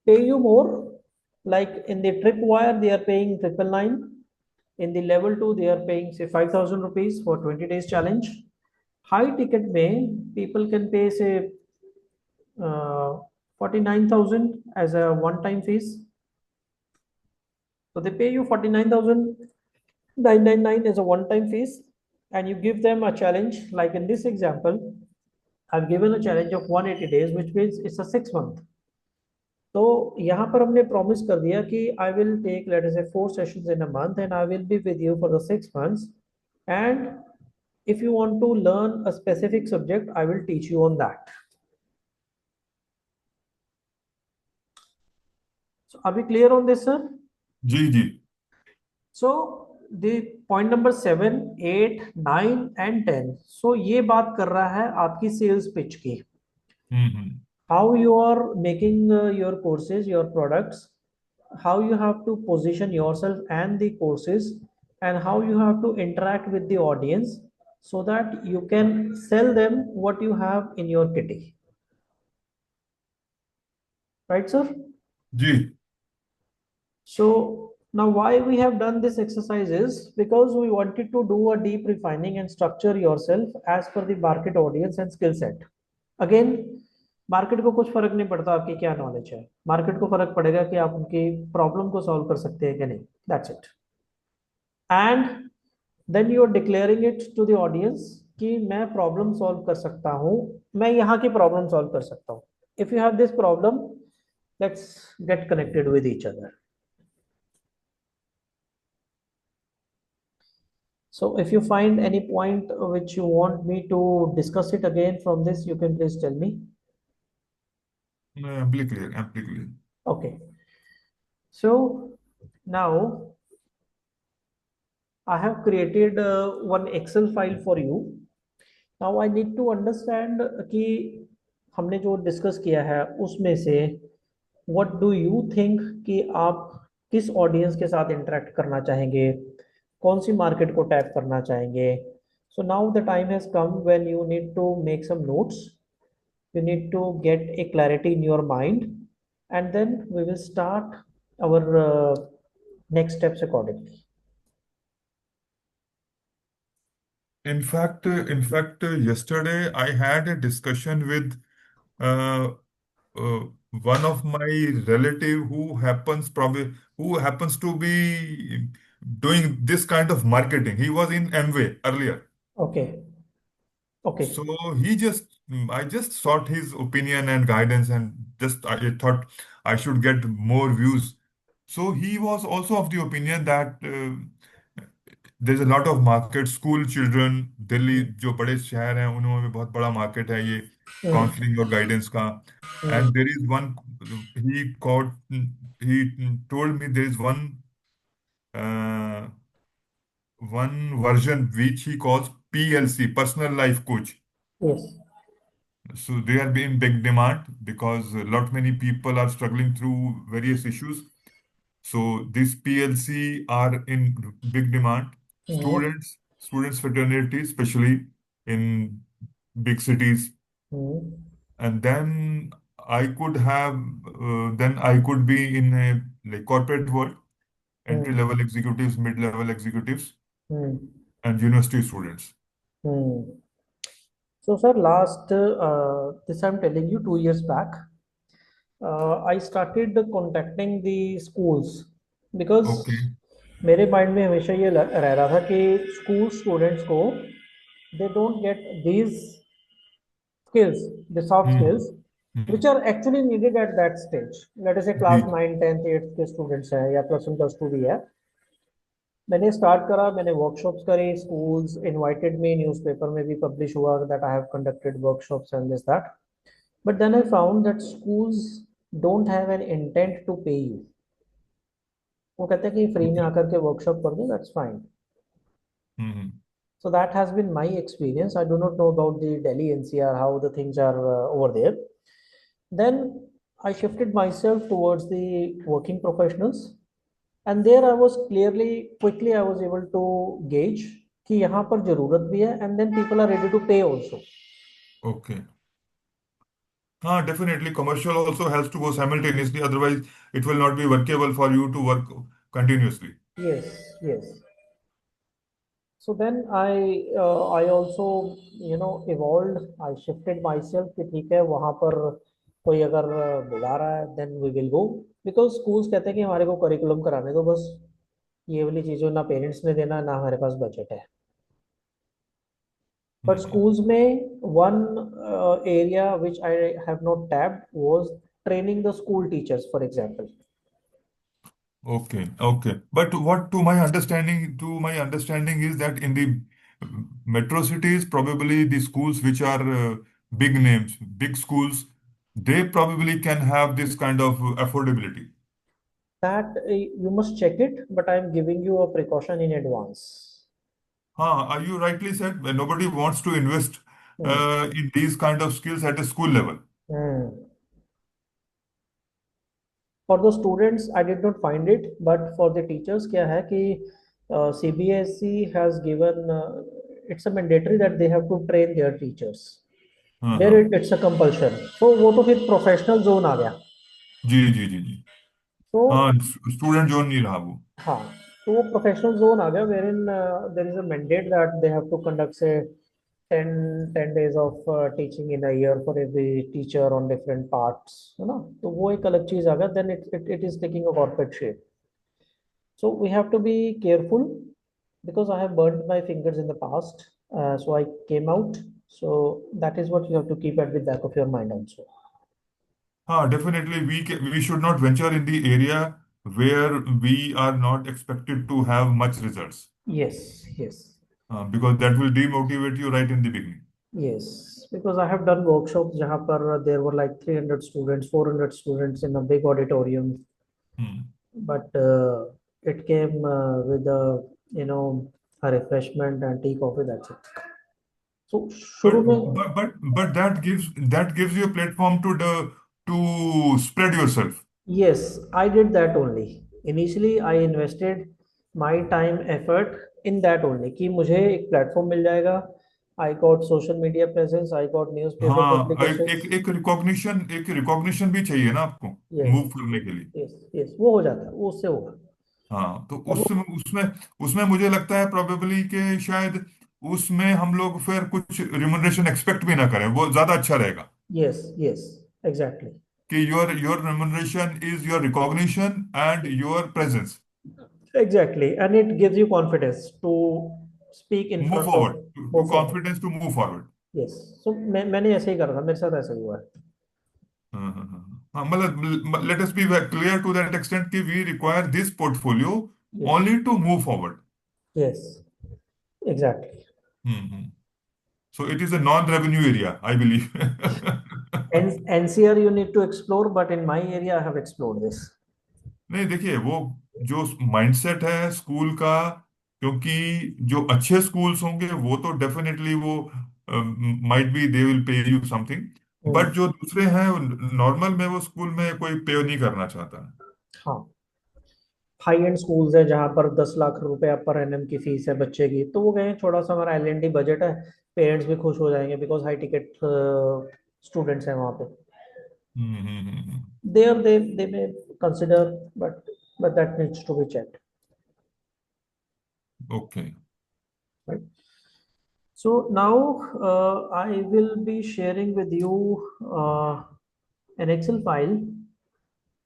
pay you more. Like in the tripwire they are paying 999. In the level 2 they are paying say 5,000 rupees for 20 days challenge. High ticket में people can pay say 49,000 as a one-time fees. So they pay you 49,999 as a one-time fees, and you give them a challenge. Like in this example, I've given a challenge of 180 days, which means it's a 6 month. तो यहाँ पर हमने promise कर दिया कि I will take, let us say, 4 sessions in a month and I will be with you for the 6 months, and if you want to learn a specific subject, I will teach you on that. So are we clear on this, sir? जी जी. So the point number 7, 8, 9 and 10, so ये बात कर रहा है आपकी sales pitch की. हम्म. How you are making your courses, your products, how you have to position yourself and the courses, and how you have to interact with the audience so that you can sell them what you have in your kitty. Right, sir? जी. So now why we have done this exercise is because we wanted to do a deep refining and structure yourself as per the market audience and skill set. Again, market को कुछ फर्क नहीं पड़ता आपकी क्या knowledge है, market को फर्क पड़ेगा कि आप उनकी प्रॉब्लम को सॉल्व कर सकते हैं कि नहीं. That's it. And then you are declaring it to the audience कि मैं प्रॉब्लम सॉल्व कर सकता हूँ, मैं यहाँ की प्रॉब्लम सॉल्व कर सकता हूँ. If you have this problem, let's get connected with each other. So if you find any point which you want me to discuss it again from this, you can please tell me. Amply clear, amply clear. Okay. So now I have created one Excel file for you. Now I need to understand कि हमने जो discuss किया है उसमें से what do you think कि आप किस ऑडियंस के साथ इंटरेक्ट करना चाहेंगे, कौन सी मार्केट को टैप करना चाहेंगे. So now the time has come when you need to make some notes, you need to get a clarity in your mind, and then we will start our next steps accordingly. In fact, yesterday I had a discussion with uh, uh, one of my relative who happens to be doing this kind of marketing. He was in Amway earlier. Okay. Okay. So I just sought his opinion and guidance, and just I thought I should get more views. So he was also of the opinion that there's a lot of market, school children, Delhi जो बड़े शहर हैं उनमें बहुत बड़ा market है ये Hmm. Counselling और गाइडेंस का. Hmm. And there is one, he called, he told me there is uh, one version which he calls PLC, personal life coach. Yes. So they are in big demand because a lot many people are struggling through various issues. So these PLC are in big demand. Hmm. Students fraternity, especially in big cities. Hmm. And then I could be in a like corporate world, entry Hmm. level executives, mid level executives, Hmm. and university students. Hmm. So, sir, this I'm telling you, 2 years back, I started contacting the schools because Okay. मेरे mind में हमेशा ये रह रहा था कि school students को they don't get these skills, the soft Hmm. skills, which Hmm. are actually needed at that stage. Let us say जी. क्लास 9, 10th, 8th के स्टूडेंट्स हैं या प्लस वन प्लस टू भी है. मैंने स्टार्ट करा, मैंने वर्कशॉप्स करी, स्कूल्स इनवाइटेड मी, न्यूज़पेपर में भी पब्लिश हुआ that I have conducted workshops and this that. But then I found that schools don't have an intent to pay you. वो कहते हैं कि फ्री में Okay. आकर के वर्कशॉप कर दो, that's fine. Hmm. So that has been my experience. I do not know about the Delhi NCR, how the things are over there. Then I shifted myself towards the working professionals, and there I was quickly I was able to gauge कि यहाँ पर जरूरत भी है, and then people are ready to pay also. Okay. Definitely. Commercial also has to go simultaneously. Otherwise, it will not be workable for you to work continuously. Yes, yes. So then I also evolved. I shifted myself कि ठीक है वहाँ पर कोई अगर बुला रहा है then we will go, because schools कहते हैं कि हमारे को करिकुलम कराने दो बस, ये वाली चीज़ों ना पेरेंट्स ने देना ना हमारे पास बजट है. But Hmm. schools में one area which I have not tapped was training the school teachers, for example. Okay. Okay. But what to my understanding is that in the Metro cities, probably the schools which are big names, big schools, they probably can have this kind of affordability. That you must check it, but I'm giving you a precaution in advance. You rightly said nobody wants to invest Hmm. in these kind of skills at a school level. Hmm. For the students, I did not find it, but for the teachers, क्या है कि CBSE has given it's a mandatory that they have to train their teachers. हाँ There हाँ it's a compulsion. So वो तो फिर professional zone आ गया. जी जी जी जी। So हाँ, स्टूडेंट जोन नहीं रहा वो। हाँ, तो वो प्रोफेशनल जोन आ गया wherein there is a mandate that they have to conduct say 10 days of teaching in a year for every teacher on different parts, है ना? तो वो एक अलग चीज आ गया, then it is taking a corporate shape. So we have to be careful because I have burnt my fingers in the past. So I came out. So that is what you have to keep at the back of your mind also. हाँ, definitely we should not venture in the area where we are not expected to have much results, Yes, yes, because that will demotivate you right in the beginning. yes. Because I have done workshops जहाँ पर there were like 300 students, 400 students in a big auditorium, Hmm. but it came with you know a refreshment and tea coffee. That's it. So But शुरू में but that gives you a platform to spread yourself. yes, I did that only. Initially, I invested my time, effort in that only. कि मुझे एक platform मिल जाएगा. I got social media presence. I got newspaper हाँ, एक publications. एक एक recognition भी चाहिए ना आपको Yes, मूव करने के लिए। yes, yes. वो हो जाता है. वो उससे होगा. हाँ, तो और वो उसमें उसमें उसमें मुझे लगता है प्रोबेबली कि शायद उसमें हम लोग फिर कुछ रिम्यूनरेशन एक्सपेक्ट भी ना करें, वो ज्यादा अच्छा रहेगा। yes, yes, exactly, कि your remuneration is your recognition and your presence. exactly, and it gives you confidence to speak in Move front of forward, to move forward. confidence to move forward. Yes. So मैंने ऐसे ही करा था. मेरे साथ ऐसा ही हुआ है. हाँ हाँ हाँ हाँ, मतलब let us be very clear to that extent कि we require this portfolio Yes, only to move forward. yes, exactly. Hmm. So it is a non-revenue area, I believe. And NCR you need to explore, but in my area I have explored this. नहीं, देखिए वो जो mindset है school का, क्योंकि जो अच्छे schools होंगे वो तो डेफिनेटली वो might be they will pay you something, hmm, but जो दूसरे हैं नॉर्मल में वो स्कूल में कोई पे नहीं करना चाहता है। हाँ, हाई एंड स्कूल्स है जहाँ पर 10 लाख रुपए पर एनएम की फीस है बच्चे की, तो वो कहें थोड़ा सा हमारा एलएनडी बजट है, पेरेंट्स भी खुश हो जाएंगे बिकॉज हाई टिकट स्टूडेंट्स हैं वहाँ पे. हम्म। There they may consider, but that needs to be checked, okay. right? So now I will be sharing with you an Excel file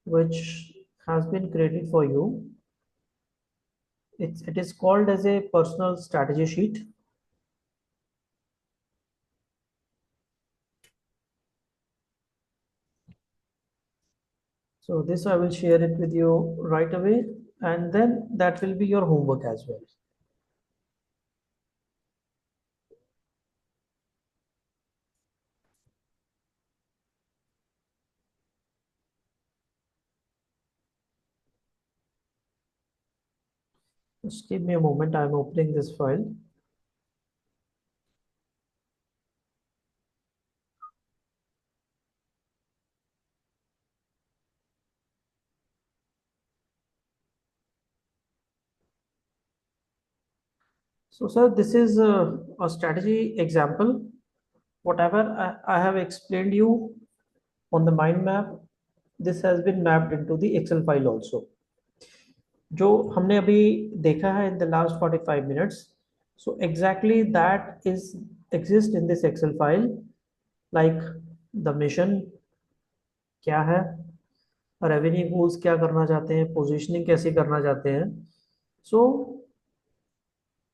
which has been created for you. It is called as a personal strategy sheet. So this I will share it with you right away, and then that will be your homework as well. Just give me a moment. I'm opening this file. So, sir, this is a strategy example. Whatever I have explained you on the mind map, this has been mapped into the Excel file also. जो हमने अभी देखा है in the last 45 minutes, so exactly that is exist in this Excel file, like the mission क्या है, revenue goals क्या करना चाहते हैं, पोजीशनिंग कैसे करना चाहते हैं. So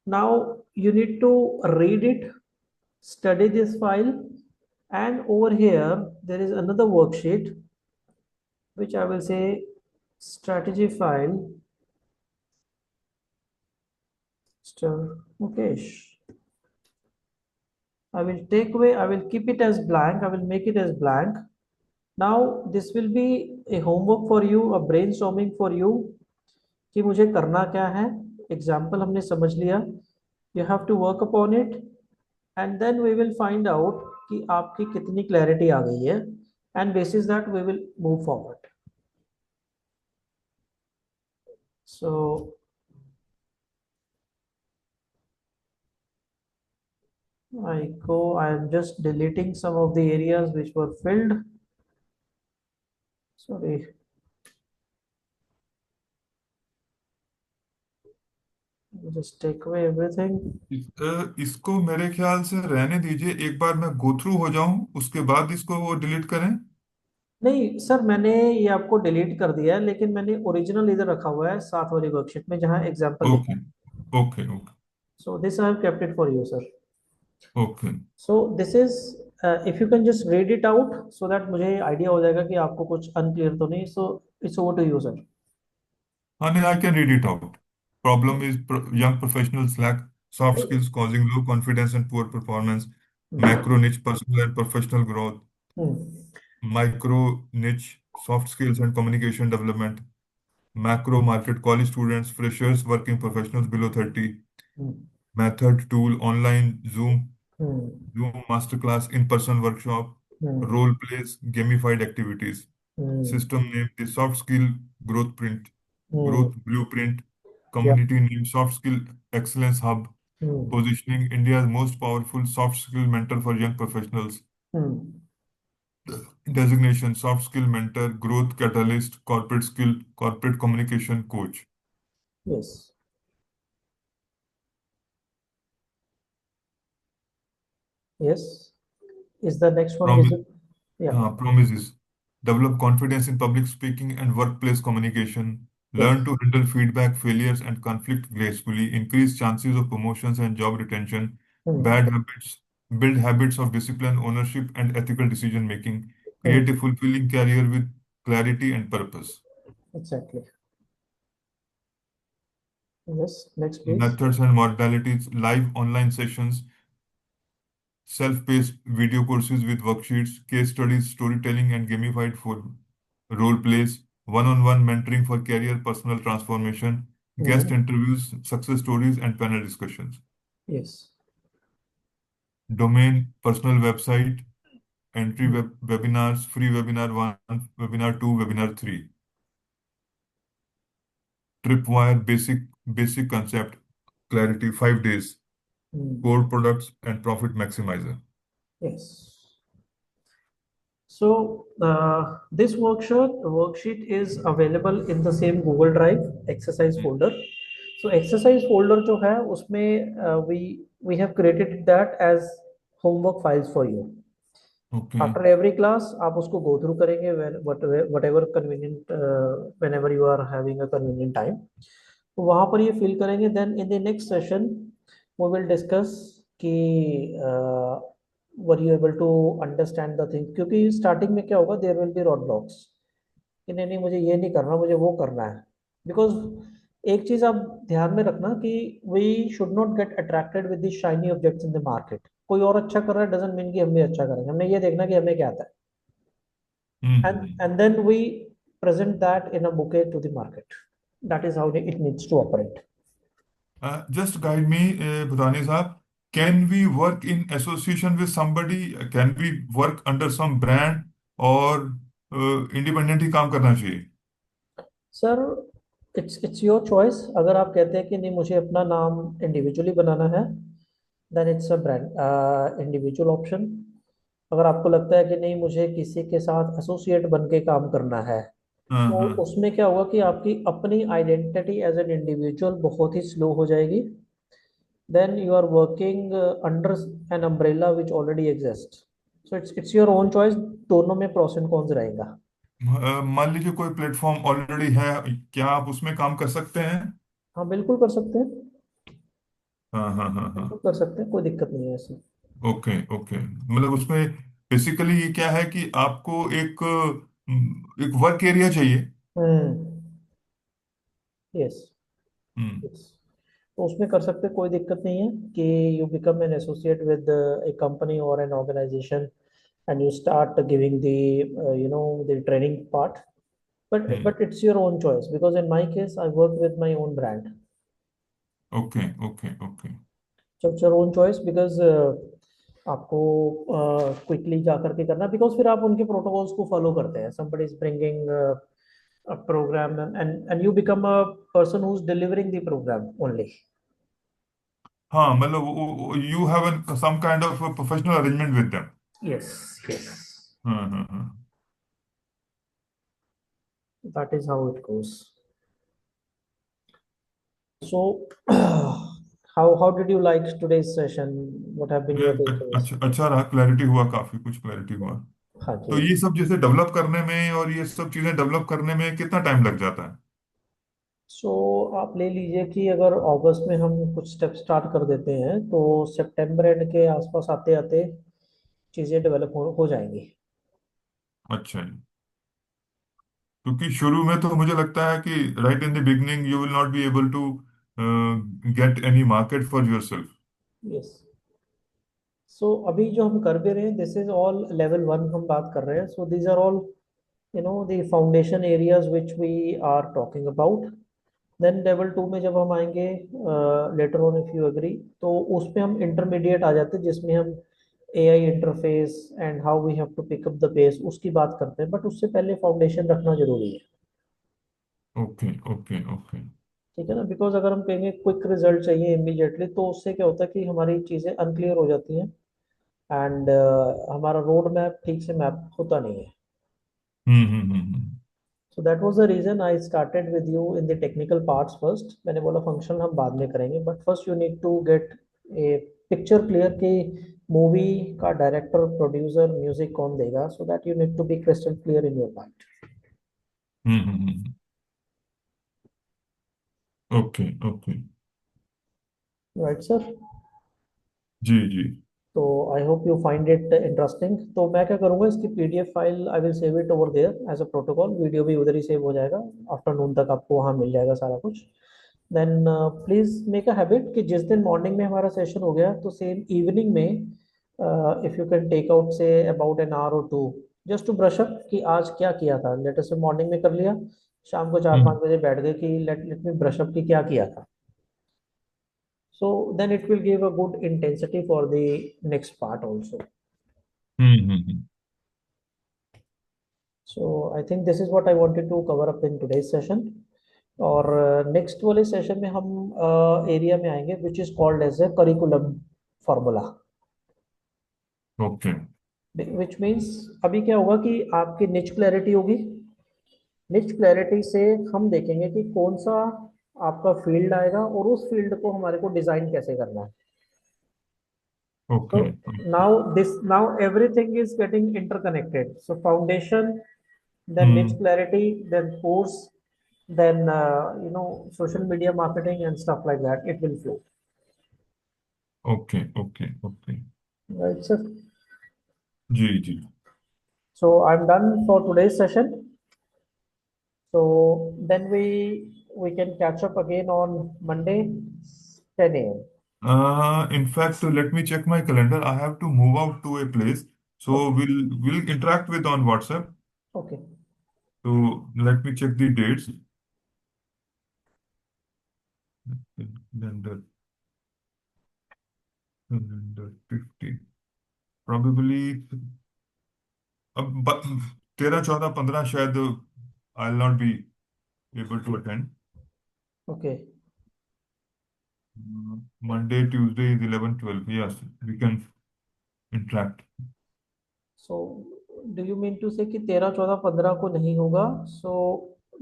now you need to read it, study this file, and over here there is another worksheet which I will say strategy file. Mukesh. I will take away, I will keep it as blank, I will make it as blank. Now this will be a homework for you, a brainstorming for you, कि मुझे करना क्या है. Example हमने समझ लिया. You have to work upon it, and then we will find out कि आपकी कितनी क्लैरिटी आ गई है, and basis that we will move forward. So I am just deleting some of the areas which were filled. Sorry. Just take away everything. इसको मेरे ख्याल से रहने दीजिए, एक बार मैं गो थ्रू हो जाऊं उसके बाद इसको वो डिलीट करें। नहीं सर, मैंने ये आपको डिलीट कर दिया है, लेकिन मैंने ओरिजिनल इधर रखा हुआ है साथ वाली वर्कशीट में जहाँ एग्जाम्पल लिखा ओके है. Okay okay so this I have kept it for you sir. Okay. So this is, if you can just read it out so that मुझे आइडिया हो जाएगा कि आपको कुछ अनक्लियर तो नहीं. So it's over to you sir. हाँ नहीं, I can read it out. Problem is young professionals lack soft skills causing low confidence and poor performance. Macro niche personal and professional growth. Micro niche soft skills and communication development. Macro market college students, freshers, working professionals below 30. Method tool online Zoom masterclass, in-person workshop, role plays, gamified activities. System name the soft skill growth print, growth blueprint. या. Community name soft skill excellence hub. Positioning India's most powerful soft skill mentor for young professionals. Designation soft skill mentor, growth catalyst, corporate skill, corporate communication coach. Yes. Yes. Is the next one Promise, visit? या. promises. Develop confidence in public speaking and workplace communication. Yes. Learn to handle feedback, failures, and conflict gracefully. Increase chances of promotions and job retention. Bad habits. Build habits of discipline, ownership, and ethical decision making. Create a fulfilling career with clarity and purpose. Exactly. Yes, next please. Methods and modalities. Live online sessions. Self-paced video courses with worksheets, case studies, storytelling, and gamified for role plays, one-on-one mentoring for career personal transformation, guest interviews, success stories, and panel discussions. Yes. Domain, personal website, entry webinars, free webinar 1, webinar 2, webinar 3. Tripwire, basic concept, clarity, 5 days, core products, and profit maximizer. Yes. So this worksheet is available in the same Google Drive exercise folder. So exercise folder जो है उसमें we have created that as homework files for you. Okay. After every class आप उसको go through करेंगे whatever convenient, whenever you are having a convenient time. तो वहाँ पर ये fill करेंगे. Then in the next session we will discuss कि were you able to understand the thing, क्योंकि स्टार्टिंग में क्या होगा, there will be road blocks कि नहीं नहीं मुझे ये नहीं करना, मुझे वो करना है. बिकॉज एक चीज आप ध्यान में रखना कि we should not get attracted with the shiny objects in the market. कोई और अच्छा कर रहा है डजंट मीन कि हम भी अच्छा करेंगे. हमने ये देखना कि हमें क्या आता है, and then we present that in a bouquet to the market. That is how it needs to operate. Just guide me, Bhutani Saab. Can we work in association with somebody? Can we work under some brand or independent ही काम करना चाहिए? Sir it's your choice. अगर आप कहते हैं कि नहीं मुझे अपना नाम इंडिविजुअली बनाना है, then it's a brand individual option. अगर आपको लगता है कि नहीं मुझे किसी के साथ एसोसिएट बन के काम करना है, हाँ तो हाँ। उसमें क्या होगा कि आपकी अपनी आइडेंटिटी एज एन इंडिविजुअल बहुत ही स्लो हो जाएगी. Then you are working under an umbrella which already exist. So it's your own choice. दोनों में प्रोस एंड कॉन्स रहेगा. मान लीजिए कोई प्लेटफॉर्म ऑलरेडी है, क्या आप उसमें काम कर सकते हैं? हाँ बिल्कुल कर सकते हैं. हाँ हाँ हाँ हाँ। बिल्कुल कर सकते हैं, कोई दिक्कत नहीं है ऐसी. ओके ओके, मतलब उसमें बेसिकली ये क्या है कि आपको एक वर्क एरिया चाहिए। हम्म. यस. हम्म। यस. तो उसमें कर सकते, कोई दिक्कत नहीं है कि you become an associate with a company और an organisation and you start giving the the training part, hmm. but it's your own choice, because in my case I work with my own brand. Okay okay okay. So it's your own choice, because आपको quickly जा करके करना, because फिर आप उनके protocols को follow करते हैं. somebody is bringing a program, and you become a person who's delivering the program only. हाँ मतलब you have some kind of professional arrangement with them. Yes, yes, हाँ। that is how it goes. So how did you like today's session? What have been ये your takeaways? अच्छा अच्छा रहा, clarity हुआ, काफी कुछ क्लैरिटी हुआ। हाँ तो जी. ये सब जैसे डेवलप करने में और ये सब चीजें डेवलप करने में कितना टाइम लग जाता है? सो आप ले लीजिए कि अगर अगस्त में हम कुछ स्टेप स्टार्ट कर देते हैं, तो सितंबर एंड के आसपास आते आते चीज़ें डेवलप हो जाएंगी. अच्छा जी। क्योंकि शुरू में तो मुझे लगता है कि right in the beginning you will not be able to get any market for yourself. Yes. So अभी जो हम कर भी रहे हैं, दिस इज ऑल लेवल 1 हम बात कर रहे हैं. So these are all the foundation areas which we are talking about. Then level 2 में जब हम आएंगे, later on if you agree, तो उसमें हम इंटरमीडिएट आ जाते हैं, जिसमें हम AI interface and how we have to pick up the pace उसकी बात करते हैं. बट उससे पहले फाउंडेशन रखना जरूरी है. Okay okay okay. ठीक है ना, बिकॉज अगर हम कहेंगे क्विक रिजल्ट चाहिए इमीडिएटली, तो उससे क्या होता है कि हमारी चीज़ें अनक्लियर हो जाती हैं, एंड हमारा रोड मैप ठीक से मैप होता नहीं है. Hmm. So that was the reason I started with you in the technical parts first. मैंने बोला फंक्शन हम बाद में करेंगे, but first you need to get a picture clear कि मूवी का डायरेक्टर, प्रोड्यूसर, म्यूजिक कौन देगा, so that you need to be crystal clear in your mind. Hmm. Okay okay. Right sir. जी जी। तो I hope you find it interesting. तो मैं क्या करूँगा, इसकी PDF file I will save it over there as a protocol. Video भी उधर ही सेव हो जाएगा. आफ्टरनून तक आपको वहाँ मिल जाएगा सारा कुछ. Then please make a habit कि जिस दिन मॉर्निंग में हमारा सेशन हो गया, तो सेम इवनिंग में if you can take out say about an hour और two, just to brush up कि आज क्या किया था. लेट अस से मॉर्निंग में कर लिया, शाम को चार हम्म पाँच बजे बैठ गए कि let let me brush up कि क्या किया था. So then it will give a good intensity for the next part also. Hmm. So I think this is what I wanted to cover up in today's session. और next वाले session में हम area में आएंगे which is called as a curriculum formula. Okay. Which means अभी क्या होगा कि आपकी निच क्लैरिटी होगी. निच क्लैरिटी से हम देखेंगे कि कौन सा आपका फील्ड आएगा, और उस फील्ड को हमारे को डिजाइन कैसे करना है. Okay. So now everything is getting interconnected. So foundation, then niche hmm. clarity, then course, then social media marketing and stuff like that. It will flow. Okay okay okay. Right, sir. जी जी। So I'm done for today's session. So then we can catch up again on Monday, 10 a.m. In fact, let me check my calendar. I have to move out to a place, so Okay. we'll interact with on WhatsApp. Okay. So let me check the dates. Calendar, calendar 50. Probably अब 13, 14, 15 शायद I'll not be able to attend. Okay. Monday, Tuesday is 11, 12. Yes, we can interact. So do you mean to say कि 13, 14, 15 को नहीं होगा? So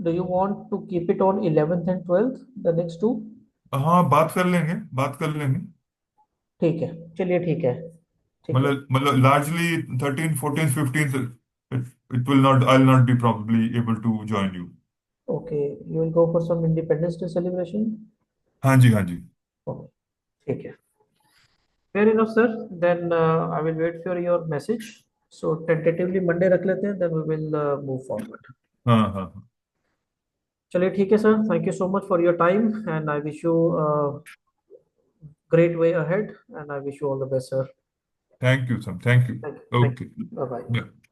do you want to keep it on 11th and 12th, the next two? हाँ बात कर लेंगे, बात कर लेंगे। ठीक है, चलिए ठीक है. ठीक है. मतलब largely 13, 14, 15, it will not, I'll not be probably able to join you. Okay, you will go for some Independence Day celebration? हाँ जी हाँ जी। Okay, ठीक है. Fair enough, sir. Then I will wait for your message. So tentatively Monday रख लेते हैं, then we will move forward. हाँ हाँ हाँ। चलिए ठीक है sir. Thank you so much for your time, and I wish you great way ahead, and I wish you all the best, sir. Thank you, Sam. Thank you. Thank you. Okay. Bye bye. Yeah.